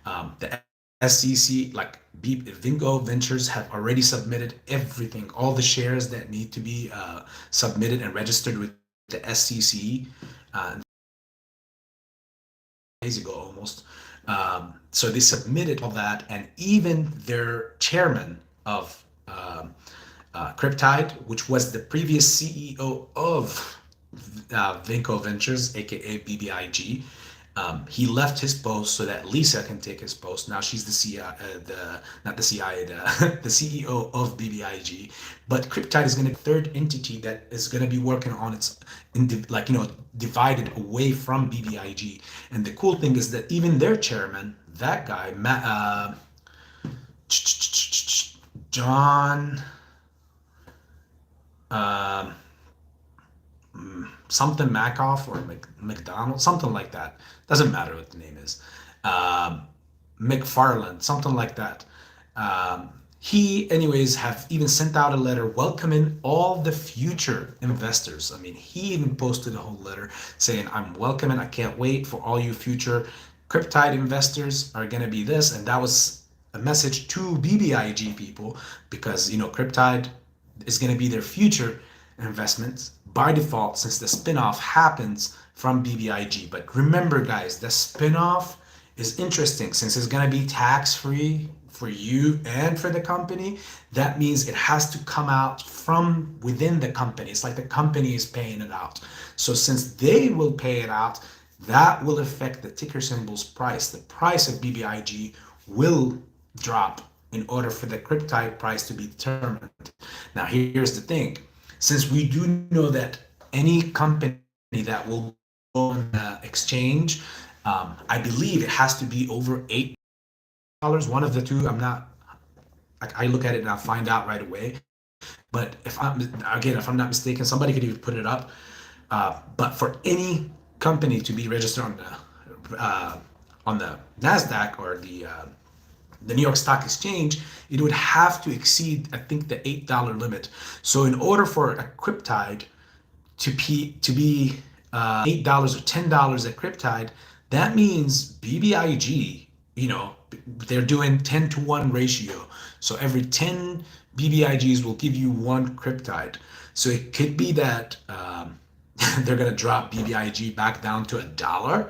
The SEC, like Vingo Ventures, have already submitted everything, all the shares that need to be submitted and registered with the SEC. Days ago almost. So they submitted all that, and even their chairman of Cryptide, which was the previous CEO of Vinco Ventures, aka bbig, he left his post so that Lisa can take his post. Now she's the not the CIA, the CEO of bbig. But Cryptide is going to be a third entity that is going to be working on its, divided away from bbig. And the cool thing is that even their chairman, that guy, John, uh, something Macoff or McDonald, something like that. Doesn't matter what the name is. McFarland, something like that. He, anyways, have even sent out a letter welcoming all the future investors. I mean, he even posted a whole letter saying, "I'm welcoming. I can't wait for all you future Cryptide investors are going to be this." And that was a message to bbig people, because Cryptide is going to be their future investments by default, since the spinoff happens from bbig. But remember, guys, the spinoff is interesting since it's going to be tax free for you and for the company. That means it has to come out from within the company. It's like the company is paying it out. So since they will pay it out, that will affect the ticker symbol's price. The price of bbig will drop in order for the Cryptide price to be determined. Now, here's the thing. Since we do know that any company that will go on the exchange, I believe it has to be over $8. One of the two. I'm not. I look at it and I find out right away. But if I'm not mistaken, somebody could even put it up. But for any company to be registered on the Nasdaq or the New York Stock Exchange, it would have to exceed, I think, the $8 limit. So in order for a cryptide to be $8 or $10 at cryptide, that means bbig, they're doing 10-to-1 ratio. So every 10 BBIGs will give you one cryptide. So it could be that they're going to drop BBIG back down to $1,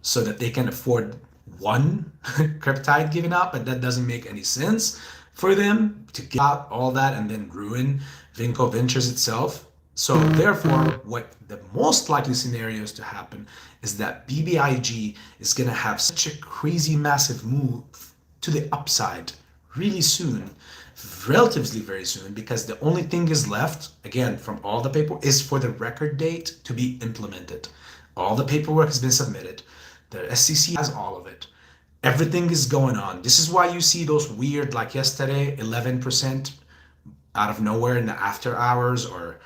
so that they can afford one cryptide given out, but that doesn't make any sense for them to give out all that and then ruin Vinco Ventures itself. So therefore, what the most likely scenarios to happen is that BBIG is going to have such a crazy massive move to the upside really soon, relatively very soon, because the only thing is left, again, from all the paper, is for the record date to be implemented. All the paperwork has been submitted. The SEC has all of it. Everything is going on. This is why you see those weird, like yesterday, 11% out of nowhere in the after hours, or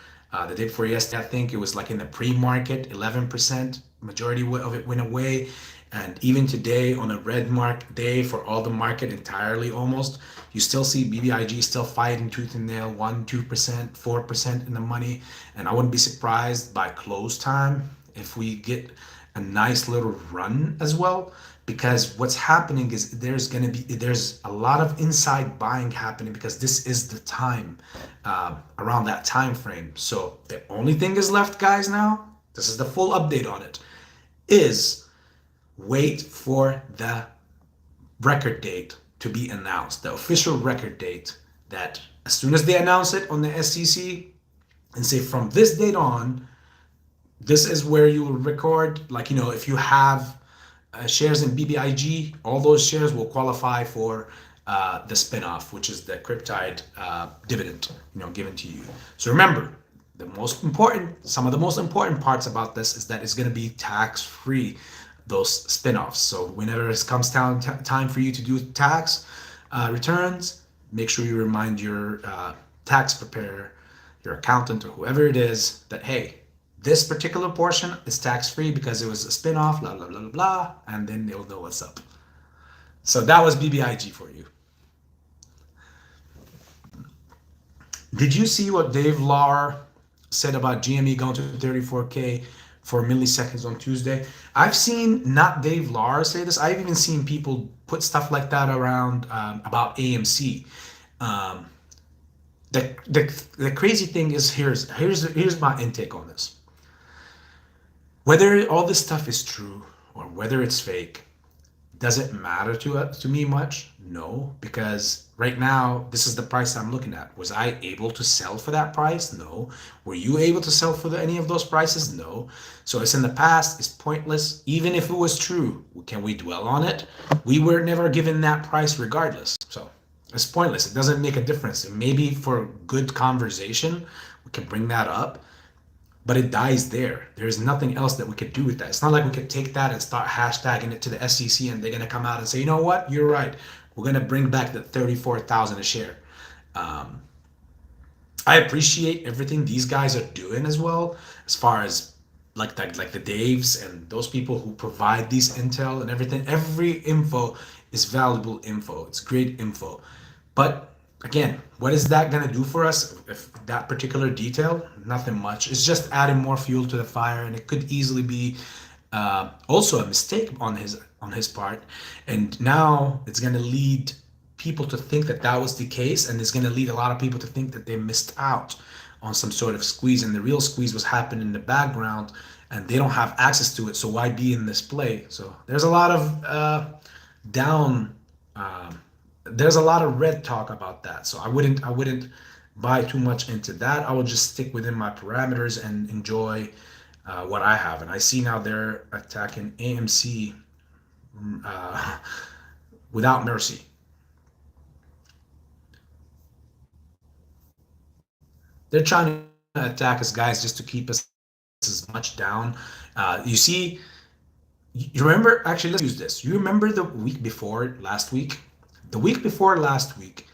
the day before yesterday, I think it was like in the pre-market, 11%. Majority of it went away. And even today, on a red mark day for all the market entirely almost, you still see BBIG still fighting tooth and nail, 1%, 2%, 4% in the money. And I wouldn't be surprised by close time if we get a nice little run as well, because what's happening is there's a lot of inside buying happening, because this is the time, around that time frame. So the only thing is left, guys, now, this is the full update on it, is wait for the record date to be announced, the official record date, that as soon as they announce it on the SEC and say from this date on, this is where you will record, like, if you have shares in BBIG, all those shares will qualify for the spinoff, which is the cryptide dividend, given to you. So remember, some of the most important parts about this is that it's going to be tax-free, those spinoffs. So whenever it comes down time for you to do tax returns, make sure you remind your tax preparer, your accountant, or whoever it is, that, hey, this particular portion is tax-free because it was a spinoff, blah, blah, blah, blah, blah, and then they'll know what's up. So that was BBIG for you. Did you see what Dave Lahr said about GME going to 34K for milliseconds on Tuesday? I've seen not Dave Lahr say this. I've even seen people put stuff like that around about AMC. The crazy thing is, here's my intake on this. Whether all this stuff is true or whether it's fake, does it matter to me much? No, because right now, this is the price I'm looking at. Was I able to sell for that price? No. Were you able to sell for any of those prices? No. So it's in the past, it's pointless. Even if it was true, can we dwell on it? We were never given that price regardless. So it's pointless. It doesn't make a difference. And maybe for good conversation, we can bring that up, but it dies there. There's nothing else that we could do with that. It's not like we could take that and start hashtagging it to the SEC and they're going to come out and say, you know what, you're right. We're going to bring back the 34,000 a share. I appreciate everything these guys are doing as well, as far as like the Daves and those people who provide these intel and everything. Every info is valuable info. It's great info. But again, what is that going to do for us? If that particular detail, nothing much. It's just adding more fuel to the fire, and it could easily be also a mistake on his part. And now it's going to lead people to think that that was the case, and it's going to lead a lot of people to think that they missed out on some sort of squeeze, and the real squeeze was happening in the background, and they don't have access to it. So why be in this play? So there's a lot of there's a lot of red talk about that. So I wouldn't buy too much into that. I would just stick within my parameters and enjoy what I have. And I see now they're attacking AMC without mercy. They're trying to attack us, guys, just to keep us as much down. You see, you remember, actually, let's use this. You remember the week before last week? The week before last week,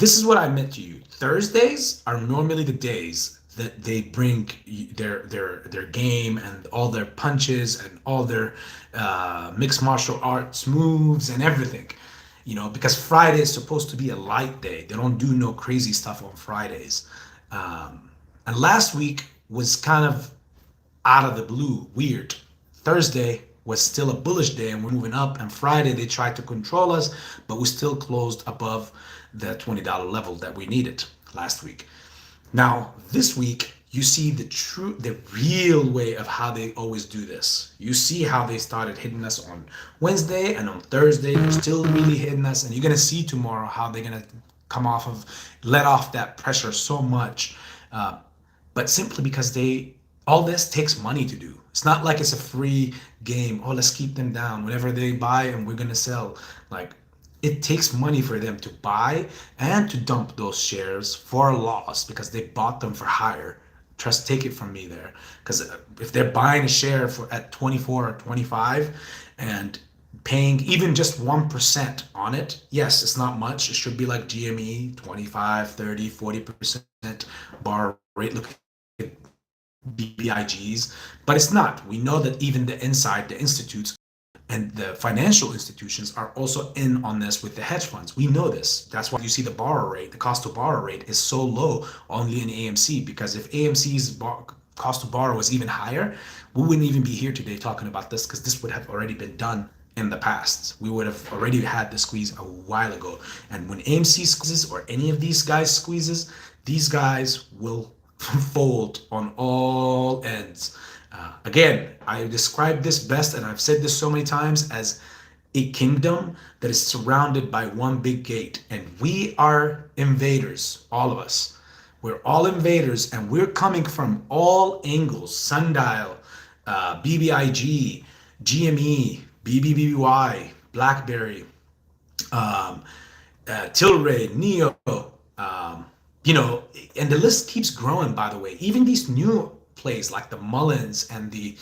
this is what I meant to you. Thursdays are normally the days that they bring their game and all their punches and all their mixed martial arts moves and everything. Because Friday is supposed to be a light day. They don't do no crazy stuff on Fridays. And last week was kind of out of the blue, weird. Thursday was still a bullish day and we're moving up. And Friday they tried to control us, but we still closed above the $20 level that we needed last week. Now, this week, you see the real way of how they always do this. You see how they started hitting us on Wednesday and on Thursday, they're still really hitting us. And you're going to see tomorrow how they're going to let off that pressure so much. But simply because all this takes money to do. It's not like it's a free game. Oh, let's keep them down. Whenever they buy and we're going to sell. Like, it takes money for them to buy and to dump those shares for a loss because they bought them for higher. Take it from me there. Because if they're buying a share at 24 or 25 and paying even just 1% on it, yes, it's not much. It should be like GME, 25, 30, 40% bar rate. Look at BBIGs, but it's not. We know that even the institutes and the financial institutions are also in on this with the hedge funds. We know this. That's why you see the cost to borrow rate is so low only in AMC, because if AMC's cost to borrow was even higher, we wouldn't even be here today talking about this, because this would have already been done in the past. We would have already had the squeeze a while ago. And when AMC squeezes or any of these guys squeezes, these guys will fold on all ends. Again, I describe this best, and I've said this so many times, as a kingdom that is surrounded by one big gate. And we are invaders, all of us. We're all invaders, and we're coming from all angles: sundial, BBIG, GME, BBBY, BlackBerry, tlry, Neo, and the list keeps growing, by the way. Even these new plays like the Mullins and the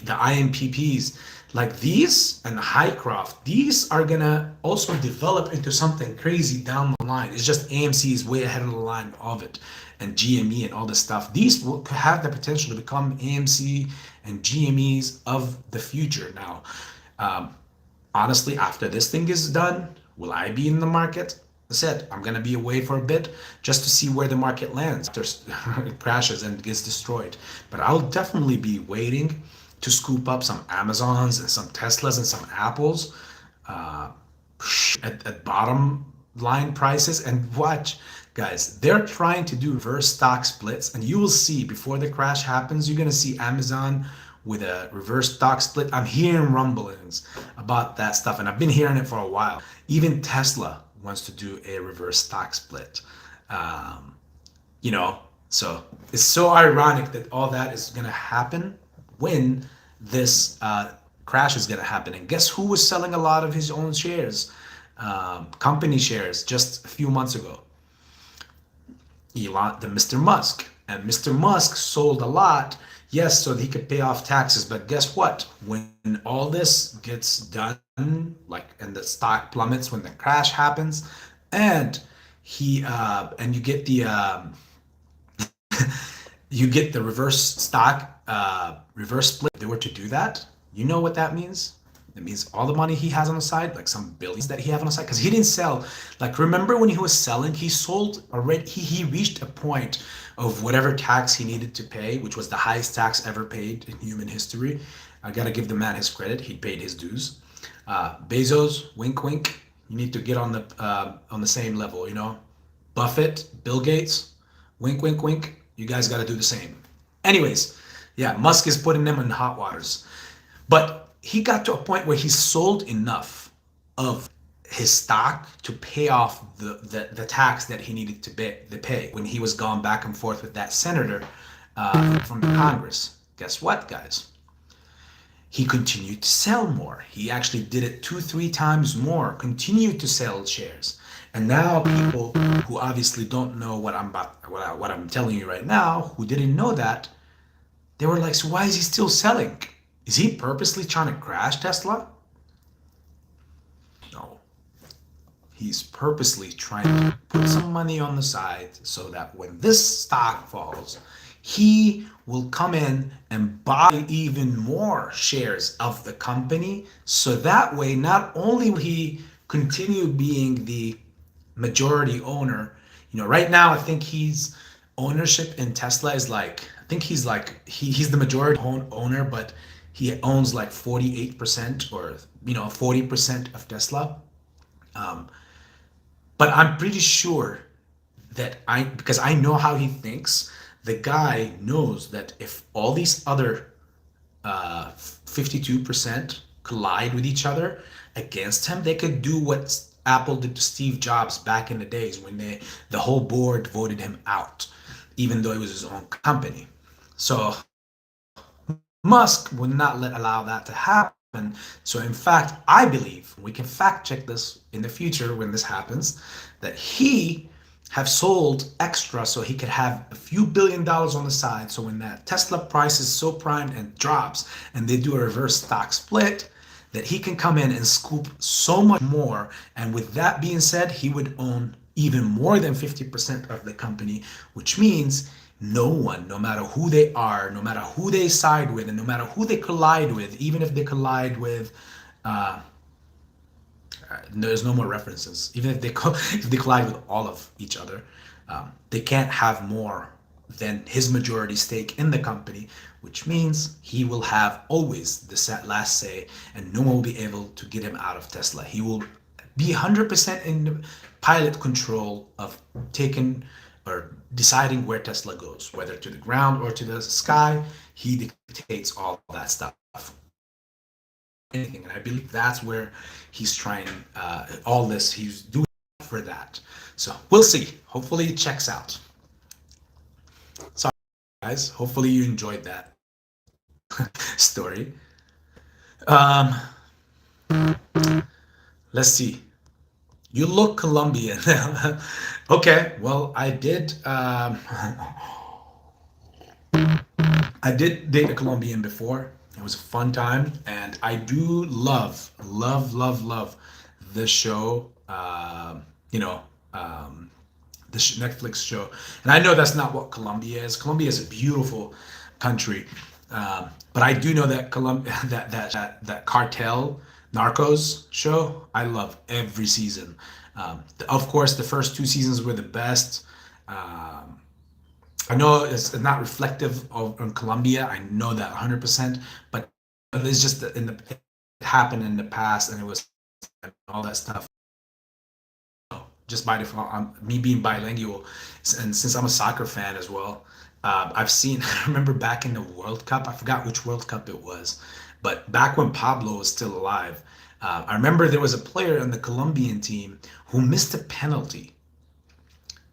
IMPPs, like these, and the Highcroft, these are gonna also develop into something crazy down the line. It's just AMC is way ahead of the line of it, and GME and all this stuff. These will have the potential to become AMC and GMEs of the future. Now, honestly, after this thing is done, will I be in the market? I said, I'm going to be away for a bit just to see where the market lands after it crashes and gets destroyed. But I'll definitely be waiting to scoop up some Amazons and some Teslas and some Apples at bottom line prices. And watch, guys, they're trying to do reverse stock splits. And you will see before the crash happens, you're going to see Amazon with a reverse stock split. I'm hearing rumblings about that stuff, and I've been hearing it for a while. Even Tesla wants to do a reverse stock split. So it's so ironic that all that is going to happen when this crash is going to happen. And guess who was selling a lot of his own shares, company shares, just a few months ago? Mr. Musk. And Mr. Musk sold a lot, yes, so that he could pay off taxes. But guess what? When all this gets done, and the stock plummets, when the crash happens, and you get the reverse split. If they were to do that, you know what that means? It means all the money he has on the side, like some billions that he have on the side, because he didn't sell. Like, remember when he was selling, he sold already. He reached a point of whatever tax he needed to pay, which was the highest tax ever paid in human history. I gotta give the man his credit. He paid his dues. Bezos, wink, wink. You need to get on the same level, Buffett, Bill Gates, wink, wink, wink. You guys got to do the same. Anyways, yeah, Musk is putting them in hot waters. But he got to a point where he sold enough of his stock to pay off the tax that he needed to pay when he was gone back and forth with that senator from the Congress. Guess what, guys? He continued to sell more. He actually did it 2-3 times more, continued to sell shares. And now people who obviously don't know what I'm telling you right now, who didn't know that, they were like, so why is he still selling? Is he purposely trying to crash Tesla? No. He's purposely trying to put some money on the side so that when this stock falls, he will come in and buy even more shares of the company. So that way, not only will he continue being the majority owner, right now, I think he's ownership in Tesla is like, I think he's like, he's the majority owner, but he owns like 48% or, 40% of Tesla. But I'm pretty sure that because I know how he thinks, the guy knows that if all these other 52% collide with each other against him, they could do what Apple did to Steve Jobs back in the days when the whole board voted him out, even though it was his own company. So Musk would not allow that to happen. So in fact, I believe we can fact check this in the future when this happens, that he have sold extra so he could have a few $1 billion on the side. So when that Tesla price is so primed and drops and they do a reverse stock split, that he can come in and scoop so much more. And with that being said, he would own even more than 50% of the company, which means no one, no matter who they are, no matter who they side with, and no matter who they collide with, even if they collide with, there's no more references. Even if they collide with all of each other, they can't have more than his majority stake in the company, which means he will have always the last say, and no one will be able to get him out of Tesla. He will be 100% in pilot control of taking or deciding where Tesla goes, whether to the ground or to the sky. He dictates all that stuff. Anything, and I believe that's where he's trying all this. He's doing for that. So we'll see. Hopefully it checks out. Sorry, guys. Hopefully you enjoyed that story. Let's see. You look Colombian. Okay, well, I did. I did date a Colombian before. It was a fun time, and I do love, love, love, love this show. This Netflix show, and I know that's not what Colombia is. Colombia is a beautiful country, but I do know that that cartel Narcos show, I love every season. Of course, the first two seasons were the best. I know it's not reflective of on Colombia. I know that 100%, but it's just that it happened in the past, and it was all that stuff. Just by default, me being bilingual, and since I'm a soccer fan as well, I've seen. I remember back in the World Cup. I forgot which World Cup it was, but back when Pablo was still alive, I remember there was a player on the Colombian team who missed a penalty.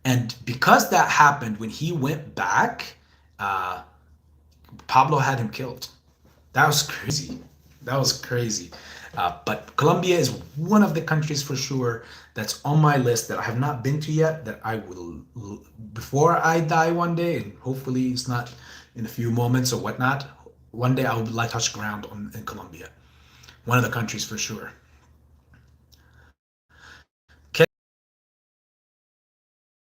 And because that happened, when he went back, Pablo had him killed. That was crazy. That was crazy. But Colombia is one of the countries for sure that's on my list that I have not been to yet, that I will, before I die one day, and hopefully it's not in a few moments or whatnot, one day I would like to touch ground in Colombia. One of the countries for sure.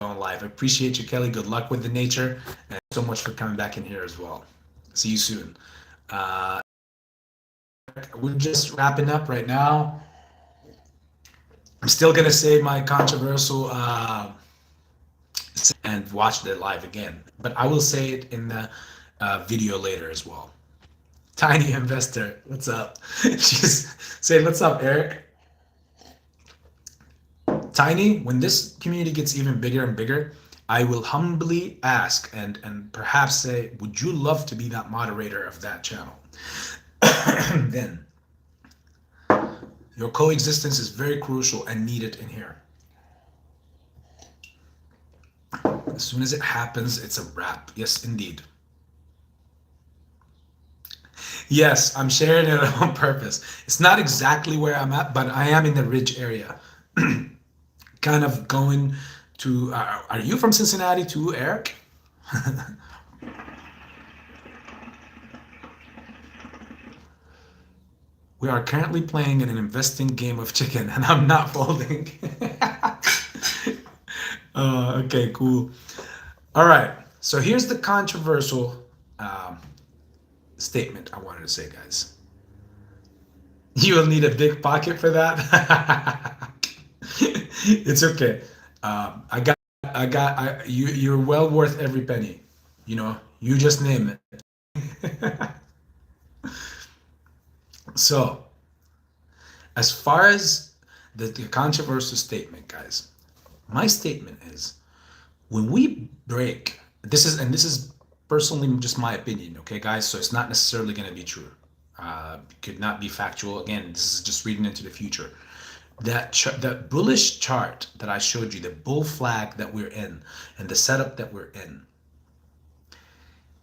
On live. I appreciate you, Kelly. Good luck with the nature, and so much for coming back in here as well. See you soon. We're just wrapping up right now. I'm still gonna say my controversial and watch the live again, but I will say it in the video later as well. Tiny investor, what's up? She's saying, "What's up, Eric?" Tiny, when this community gets even bigger and bigger, I will humbly ask and perhaps say, would you love to be that moderator of that channel? Then your coexistence is very crucial and needed in here. As soon as it happens, it's a wrap. Yes, indeed. Yes, I'm sharing it on purpose. It's not exactly where I'm at, but I am in the Ridge area. Kind of going to, are you from Cincinnati too, Eric? We are currently playing in an investing game of chicken, and I'm not folding. Okay, cool. All right. So here's the controversial um, statement I wanted to say, guys. You will need a big pocket for that. It's okay. You. You're well worth every penny. You know, you just name it. So, as far as the controversial statement, guys, my statement is when we break, this is personally just my opinion, okay, guys? So it's not necessarily going to be true. Could not be factual. Again, this is just reading into the future. That bullish chart that I showed you, the bull flag that we're in, and the setup that we're in,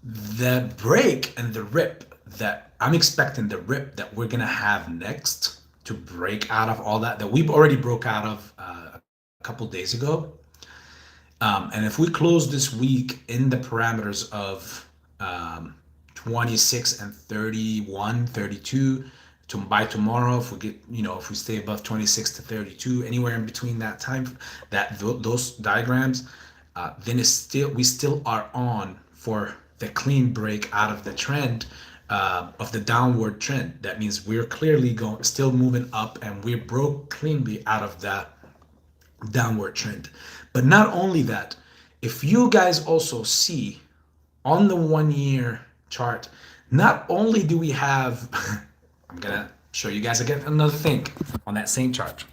the break and the rip that I'm expecting, the rip that we're gonna have next to break out of all that we've already broke out of a couple days ago. And if we close this week in the parameters of 26 and 31, 32, by tomorrow, if we get, if we stay above 26 to 32, anywhere in between that time, those diagrams, then we still are on for the clean break out of the trend, of the downward trend. That means we're clearly still moving up, and we broke cleanly out of the downward trend. But not only that, if you guys also see on the 1 year chart, not only do we have, I'm gonna show you guys again another thing on that same chart.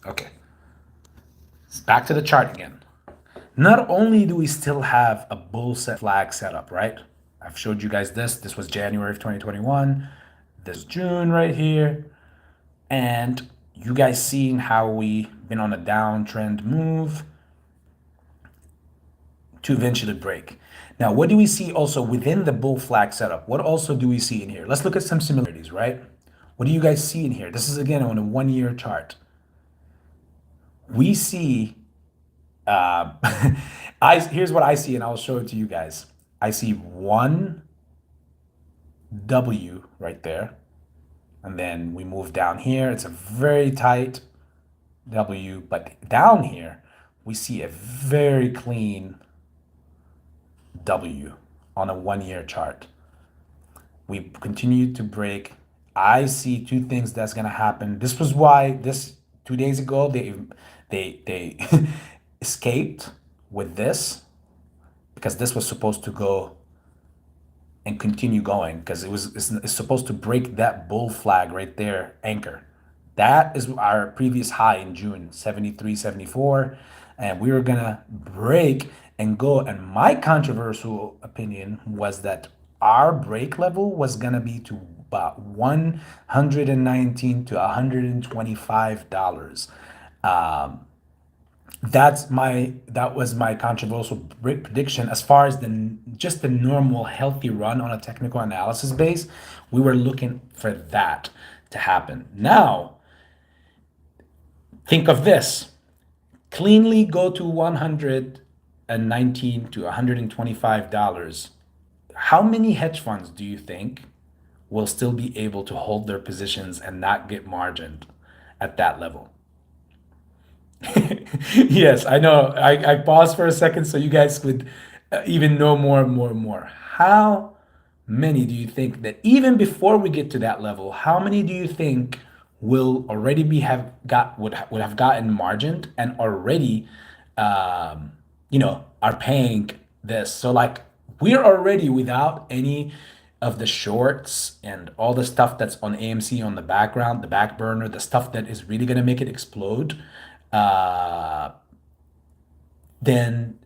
Okay, back to the chart again. Not only do we still have a bull set flag setup, right? I've showed you guys this. This was January of 2021. This is June right here. And you guys seen how we been on a downtrend move to eventually break. Now, what do we see also within the bull flag setup? What also do we see in here? Let's look at some similarities, right? What do you guys see in here? This is again on a 1 year chart. We see, here's what I see, and I'll show it to you guys. I see one W right there, and then we move down here. It's a very tight W, but down here, we see a very clean W on a 1 year chart. We continue to break. I see two things that's gonna happen. This was why this 2 days ago they escaped with this, because this was supposed to go and continue going, because it's supposed to break that bull flag right there, anchor. That is our previous high in June, 73, 74. And we were gonna break and go. And my controversial opinion was that our break level was gonna be to about 119 to $125. That was my controversial prediction. As far as just the normal healthy run on a technical analysis base, we were looking for that to happen. Now, think of this. Cleanly go to 119 to $125. How many hedge funds do you think will still be able to hold their positions and not get margined at that level? Yes, I know. I paused for a second so you guys could even know more and more and more. How many do you think that even before we get to that level, how many do you think will already would have gotten margined and already are paying this? So like we're already without any of the shorts and all the stuff that's on AMC on the background, the back burner, the stuff that is really gonna make it explode. Uh, then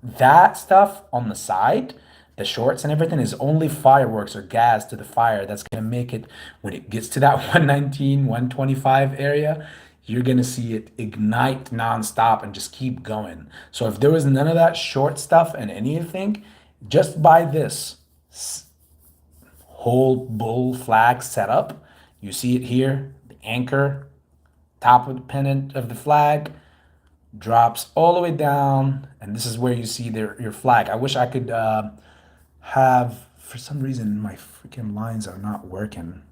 that stuff on the side, the shorts and everything, is only fireworks or gas to the fire that's going to make it, when it gets to that 119, 125 area, you're going to see it ignite nonstop and just keep going. So if there was none of that short stuff and anything, just by this whole bull flag setup, you see it here, the anchor, top of the pennant of the flag, drops all the way down, and this is where you see your flag. I wish I could have for some reason my freaking lines are not working.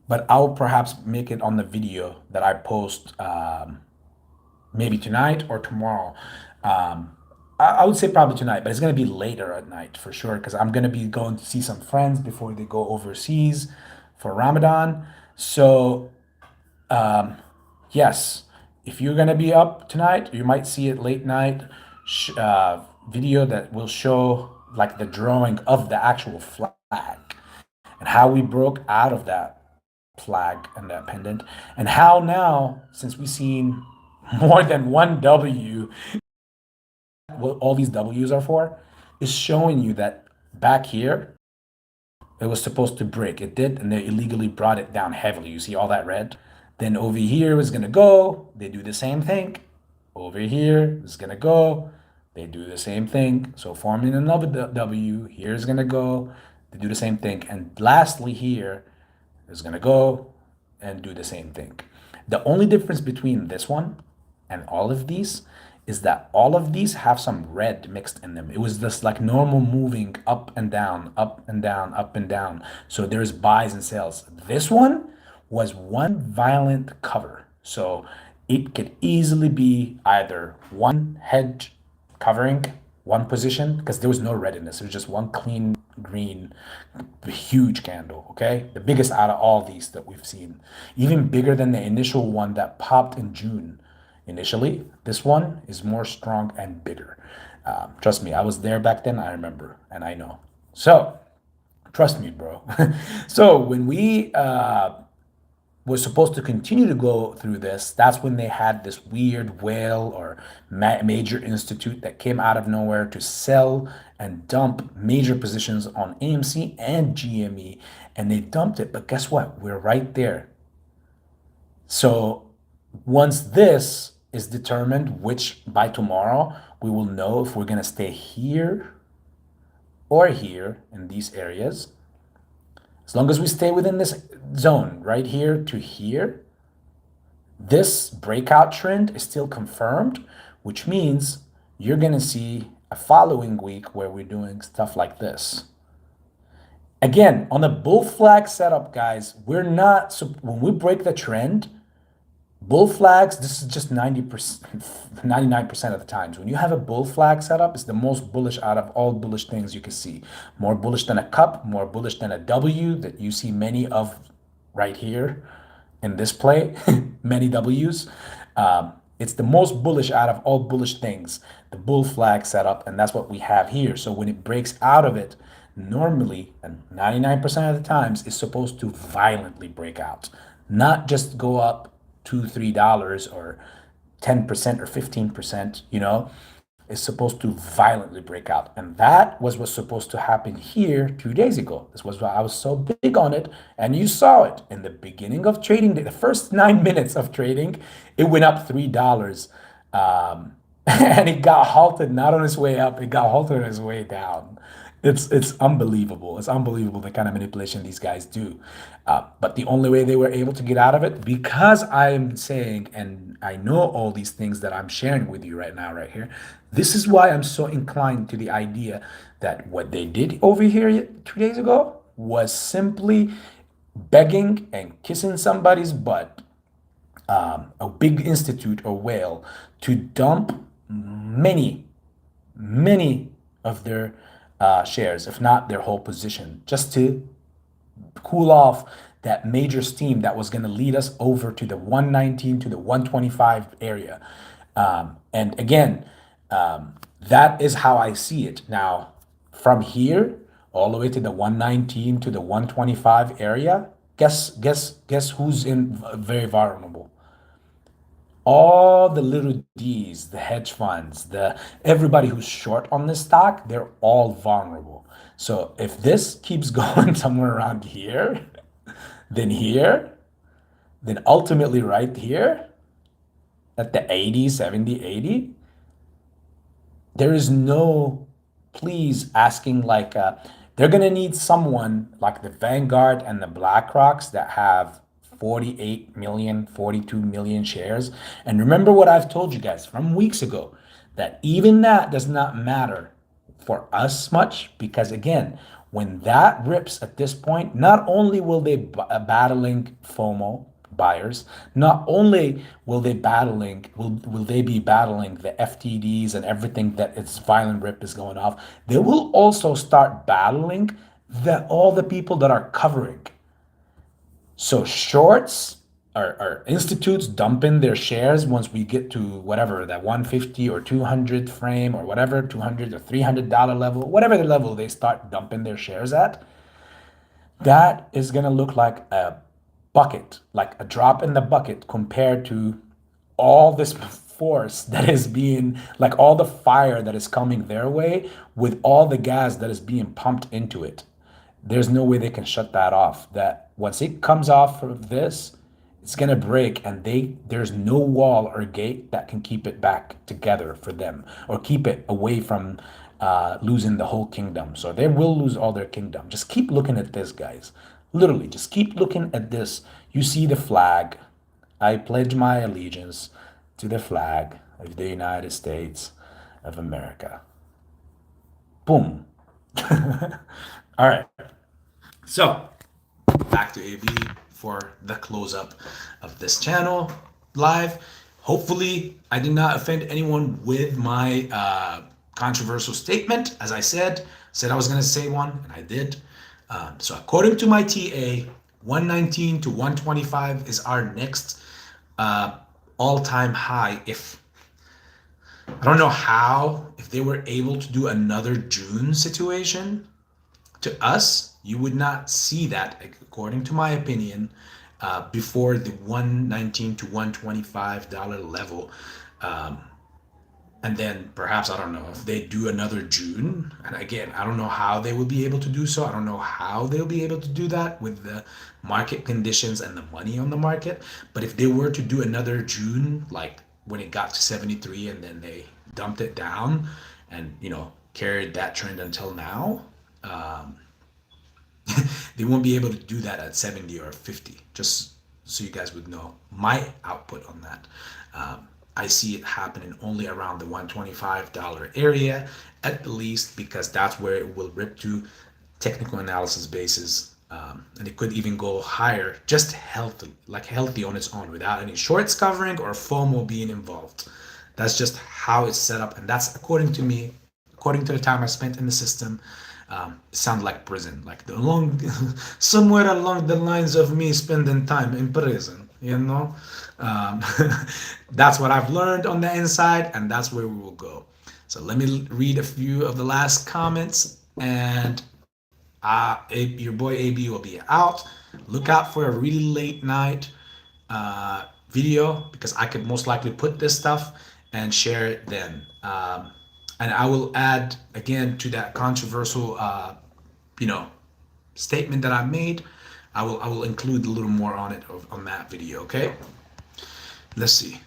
But I'll perhaps make it on the video that I post maybe tonight or tomorrow. I would say probably tonight, but it's gonna be later at night for sure because I'm gonna be going to see some friends before they go overseas for Ramadan. So yes, if you're gonna be up tonight, you might see it late night video that will show like the drawing of the actual flag and how we broke out of that flag and that pendant, and how now, since we've seen more than one W, what all these W's are for, is showing you that back here, it was supposed to break. It did, and they illegally brought it down heavily. You see all that red? Then over here is gonna go, they do the same thing. Over here is gonna go, they do the same thing. So forming another W, here's gonna go, they do the same thing. And lastly here is gonna go and do the same thing. The only difference between this one and all of these is that all of these have some red mixed in them. It was just like normal moving up and down, up and down, up and down. So there's buys and sells. This one was one violent cover. So it could easily be either one hedge covering one position because there was no red in this. It was just one clean green, huge candle. Okay, the biggest out of all these that we've seen, even bigger than the initial one that popped in June. Initially, this one is more strong and bigger. Trust me, I was there back then. I remember and I know. So trust me, bro. So when we was supposed to continue to go through this, that's when they had this weird whale or major institute that came out of nowhere to sell and dump major positions on AMC and GME, and they dumped it. But guess what? We're right there. So once this is determined, which by tomorrow we will know if we're going to stay here or here in these areas. As long as we stay within this zone right here to here, this breakout trend is still confirmed, which means you're going to see a following week where we're doing stuff like this. Again, on the bull flag setup, guys, we're not, when we break the trend, bull flags, this is just 90%, 99% of the times. When you have a bull flag setup, it's the most bullish out of all bullish things you can see. More bullish than a cup, more bullish than a W that you see many of right here in this play, many W's. It's the most bullish out of all bullish things, the bull flag setup, and that's what we have here. So when it breaks out of it, normally, and 99% of the times, it's supposed to violently break out, not just go up $2-3 or 10% or 15%, you know, is supposed to violently break out. And that was what's supposed to happen here 2 days ago. This was why I was so big on it. And you saw it in the beginning of trading day, the first 9 minutes of trading, it went up $3. And it got halted not on its way up, it got halted on its way down. It's unbelievable. It's unbelievable the kind of manipulation these guys do. But the only way they were able to get out of it, because I'm saying, and I know all these things that I'm sharing with you right now, right here, this is why I'm so inclined to the idea that what they did over here 2 days ago was simply begging and kissing somebody's butt, a big institute or whale, to dump many of their shares, if not their whole position, just to cool off that major steam that was going to lead us over to the 119 to the 125 area. And again, that is how I see it. Now, from here all the way to the 119 to the 125 area, guess who's in very vulnerable? All the little D's, the hedge funds, the everybody who's short on this stock, they're all vulnerable. So if this keeps going somewhere around here, then ultimately right here at the 80, 70, 80, there is no please asking like they're gonna need someone like the Vanguard and the BlackRocks that have 48 million, 42 million shares. And remember what I've told you guys from weeks ago, that even that does not matter for us much because again, when that rips at this point, not only will they battling FOMO buyers, not only will they be battling the FTDs and everything that its violent rip is going off, they will also start battling all the people that are covering. So shorts are institutes dumping their shares once we get to whatever that 150 or 200 frame or whatever, 200 or $300 level, whatever the level they start dumping their shares at. That is going to look like a bucket, like a drop in the bucket compared to all this force that is being, like all the fire that is coming their way with all the gas that is being pumped into it. There's no way they can shut that off. That once it comes off of this, it's gonna break, and there's no wall or gate that can keep it back together for them or keep it away from losing the whole kingdom. So they will lose all their kingdom. Just keep looking at this, guys. Literally, just keep looking at this. You see the flag. I pledge my allegiance to the flag of the United States of America. Boom. All right. So back to AB for the close-up of this channel live. Hopefully, I did not offend anyone with my controversial statement. As I said I was going to say one, and I did. So according to my TA, 119 to 125 is our next all-time high. If I don't know how, if they were able to do another June situation to us, you would not see that, according to my opinion, before the 119 to $125 level. And then perhaps, I don't know, if they do another June, and again, I don't know how they will be able to do so. I don't know how they'll be able to do that with the market conditions and the money on the market. But if they were to do another June, like when it got to 73 and then they dumped it down and, carried that trend until now, they won't be able to do that at 70 or 50, just so you guys would know my output on that. I see it happening only around the $125 area at the least, because that's where it will rip to technical analysis basis. And it could even go higher, just healthy on its own without any shorts covering or FOMO being involved. That's just how it's set up. And that's according to me, according to the time I spent in the system. It sounds like prison, like somewhere along the lines of me spending time in prison. That's what I've learned on the inside, and that's where we will go. So let me read a few of the last comments, and your boy AB will be out. Look out for a really late night video, because I could most likely put this stuff and share it then. And I will add again to that controversial, statement that I made. I will include a little more on it on that video. Okay. Let's see.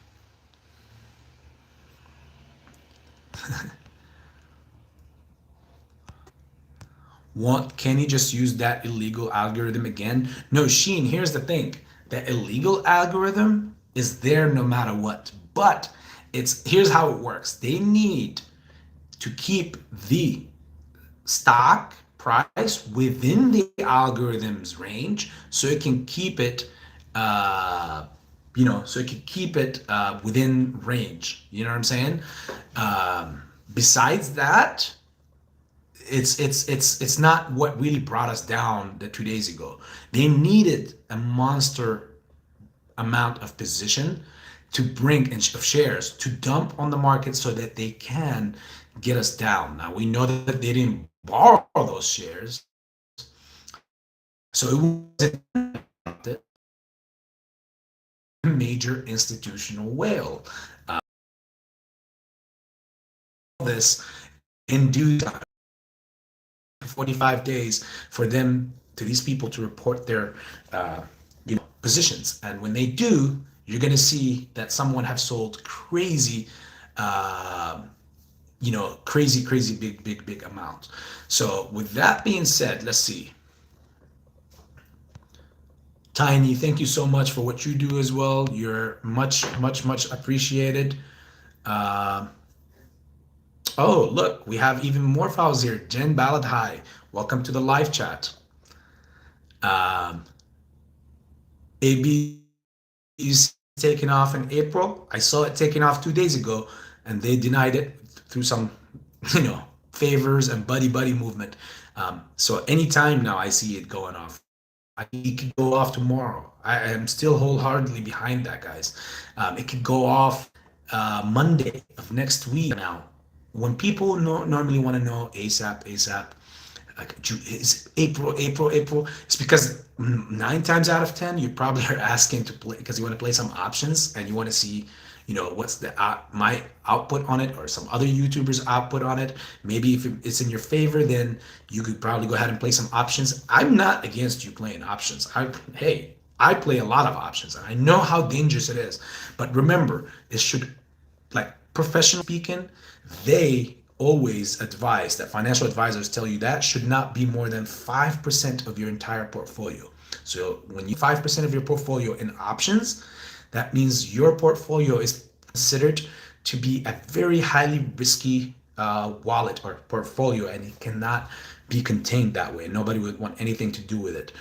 Can you just use that illegal algorithm again? No, Sheen, here's the thing. The illegal algorithm is there no matter what. But here's how it works. They need to keep the stock price within the algorithm's range, so it can keep it within range. You know what I'm saying? Besides that, it's not what really brought us down the 2 days ago. They needed a monster amount of position to bring of shares to dump on the market so that they can get us down. Now we know that they didn't borrow those shares, so it wasn't a major institutional whale. This in due time, 45 days for these people to report their positions, and when they do, you're going to see that someone have sold crazy crazy big amount. So with that being said, let's see. Tiny, thank you so much for what you do as well. You're much appreciated. Oh, look, we have even more files here. Jen Ballad High. Welcome to the live chat. Um, AB is taking off in April. I saw it taking off 2 days ago, and they denied it through some, you know, favors and buddy movement. So anytime now I see it going off. It could go off tomorrow. I am still wholeheartedly behind that, guys. It could go off Monday of next week. Now, when people normally want to know ASAP, like it's April. It's because 9 times out of 10, you probably are asking to play because you want to play some options and you want to see, you know, what's the my output on it or some other YouTubers output on it. Maybe if it's in your favor, then you could probably go ahead and play some options. I'm not against you playing options. Hey, I play a lot of options and I know how dangerous it is. But remember, it should, like, professional speaking, they always advise that financial advisors tell you that should not be more than 5% of your entire portfolio. So when you 5% of your portfolio in options, that means your portfolio is considered to be a very highly risky wallet or portfolio, and it cannot be contained that way. Nobody would want anything to do with it.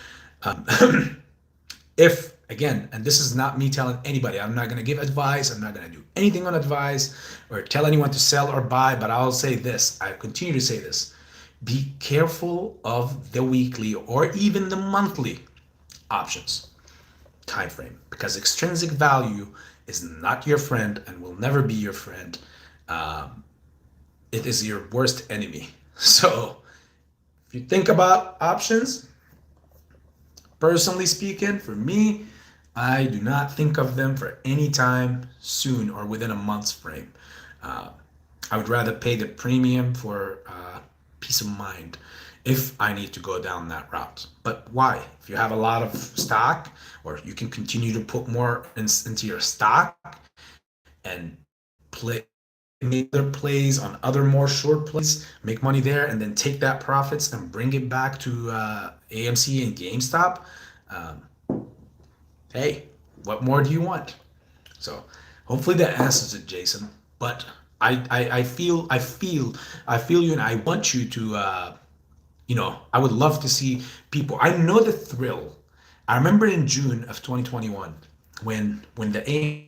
If, again, and this is not me telling anybody, I'm not going to give advice, I'm not going to do anything on advice or tell anyone to sell or buy, but I'll say this, I continue to say this: be careful of the weekly or even the monthly options time frame, because extrinsic value is not your friend and will never be your friend. It is your worst enemy. So if you think about options, personally speaking, for me, I do not think of them for any time soon or within a month's frame. I would rather pay the premium for peace of mind if I need to go down that route. But why? If you have a lot of stock, or you can continue to put more into your stock and make other plays on other more short plays, make money there, and then take that profits and bring it back to AMC and GameStop. Hey, what more do you want? So hopefully that answers it, Jason. But I feel you, and I want you to I would love to see people. I know the thrill. I remember in June of 2021 when the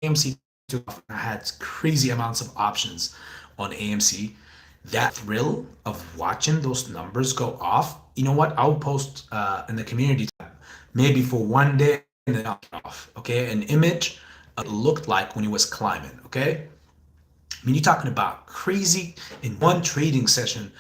AMC took off, I had crazy amounts of options on AMC. That thrill of watching those numbers go off. You know what? I'll post in the community tab maybe for one day and then I'll get off. Okay, an image it looked like when it was climbing. Okay, I mean, you're talking about crazy in one trading session,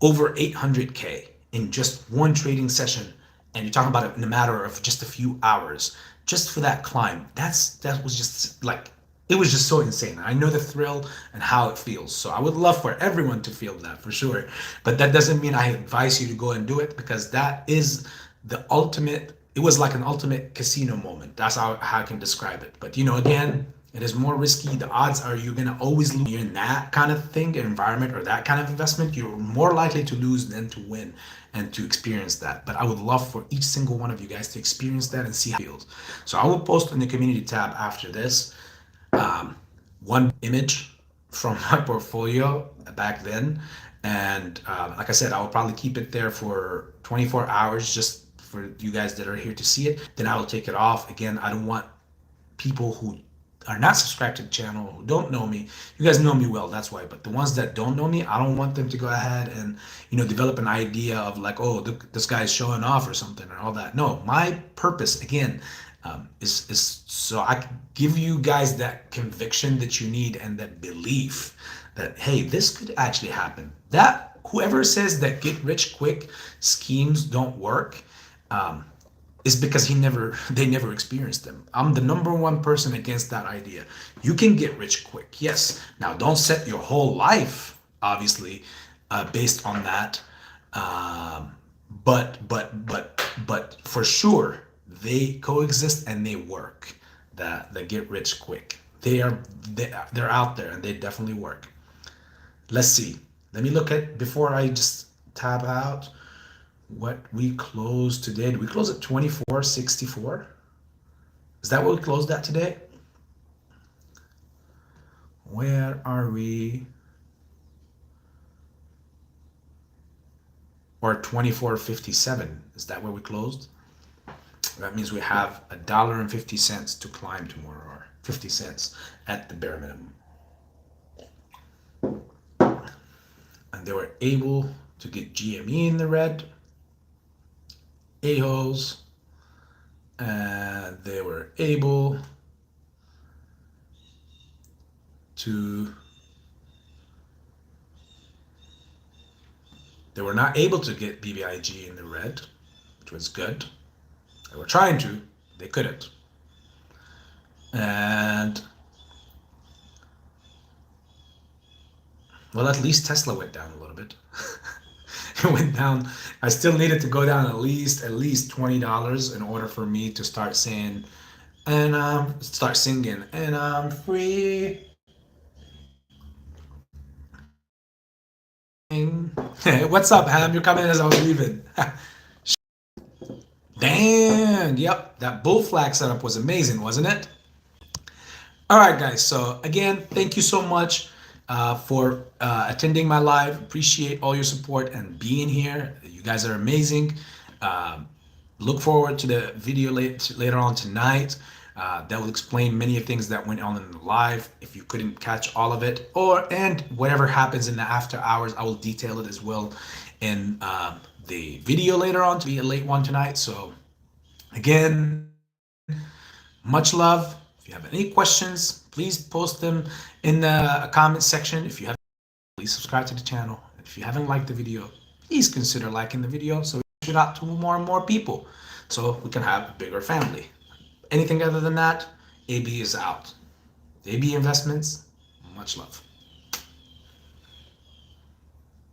over 800K in just one trading session, and you're talking about it in a matter of just a few hours, just for that climb. That was just like, it was just so insane. I know the thrill and how it feels. So I would love for everyone to feel that for sure. But that doesn't mean I advise you to go and do it, because that is the ultimate, it was like an ultimate casino moment. That's how I can describe it. But again, it is more risky. The odds are you're going to always lose. You're in that kind of thing, environment, or that kind of investment, you're more likely to lose than to win and to experience that. But I would love for each single one of you guys to experience that and see how it feels. So I will post in the community tab after this one image from my portfolio back then. And like I said, I will probably keep it there for 24 hours just for you guys that are here to see it. Then I will take it off. Again, I don't want people who are not subscribed to the channel, who don't know me. You guys know me well, that's why. But the ones that don't know me, I don't want them to go ahead and develop an idea of like, oh, this guy's showing off or something or all that. No, my purpose again is so I can give you guys that conviction that you need and that belief that, hey, this could actually happen. That whoever says that get rich quick schemes don't work, is because they never experienced them. I'm the number one person against that idea. You can get rich quick, yes. Now, don't set your whole life, obviously, based on that. But for sure, they coexist and they work. The get rich quick. They're out there and they definitely work. Let's see. Let me look at, before I just tab out, what we closed today. Did we close at 24.64? Is that what we closed at today? Where are we? Or 24.57. Is that where we closed? That means we have $1.50 to climb tomorrow, or 50 cents at the bare minimum. And they were able to get GME in the red, AHOs, and they were able to, they were not able to get bbig in the red, which was good. They were trying to, they couldn't. And well, at least Tesla went down a little bit. It went down. I still needed to go down at least $20 in order for me to start saying, and start singing, and I'm free. Hey, what's up, Ham? You're coming as I was leaving. Damn, yep, that bull flag setup was amazing, wasn't it? All right, guys. So again, thank you so much for attending my live. Appreciate all your support and being here. You guys are amazing. Look forward to the video later on tonight. That will explain many things that went on in the live. If you couldn't catch all of it, and whatever happens in the after hours, I will detail it as well in the video later on, to be a late one tonight. So again, much love. If you have any questions, please post them in the comment section. If you have, please subscribe to the channel. If you haven't liked the video, please consider liking the video so we can get out to more and more people, so we can have a bigger family. Anything other than that, AB is out. AB Investments, much love.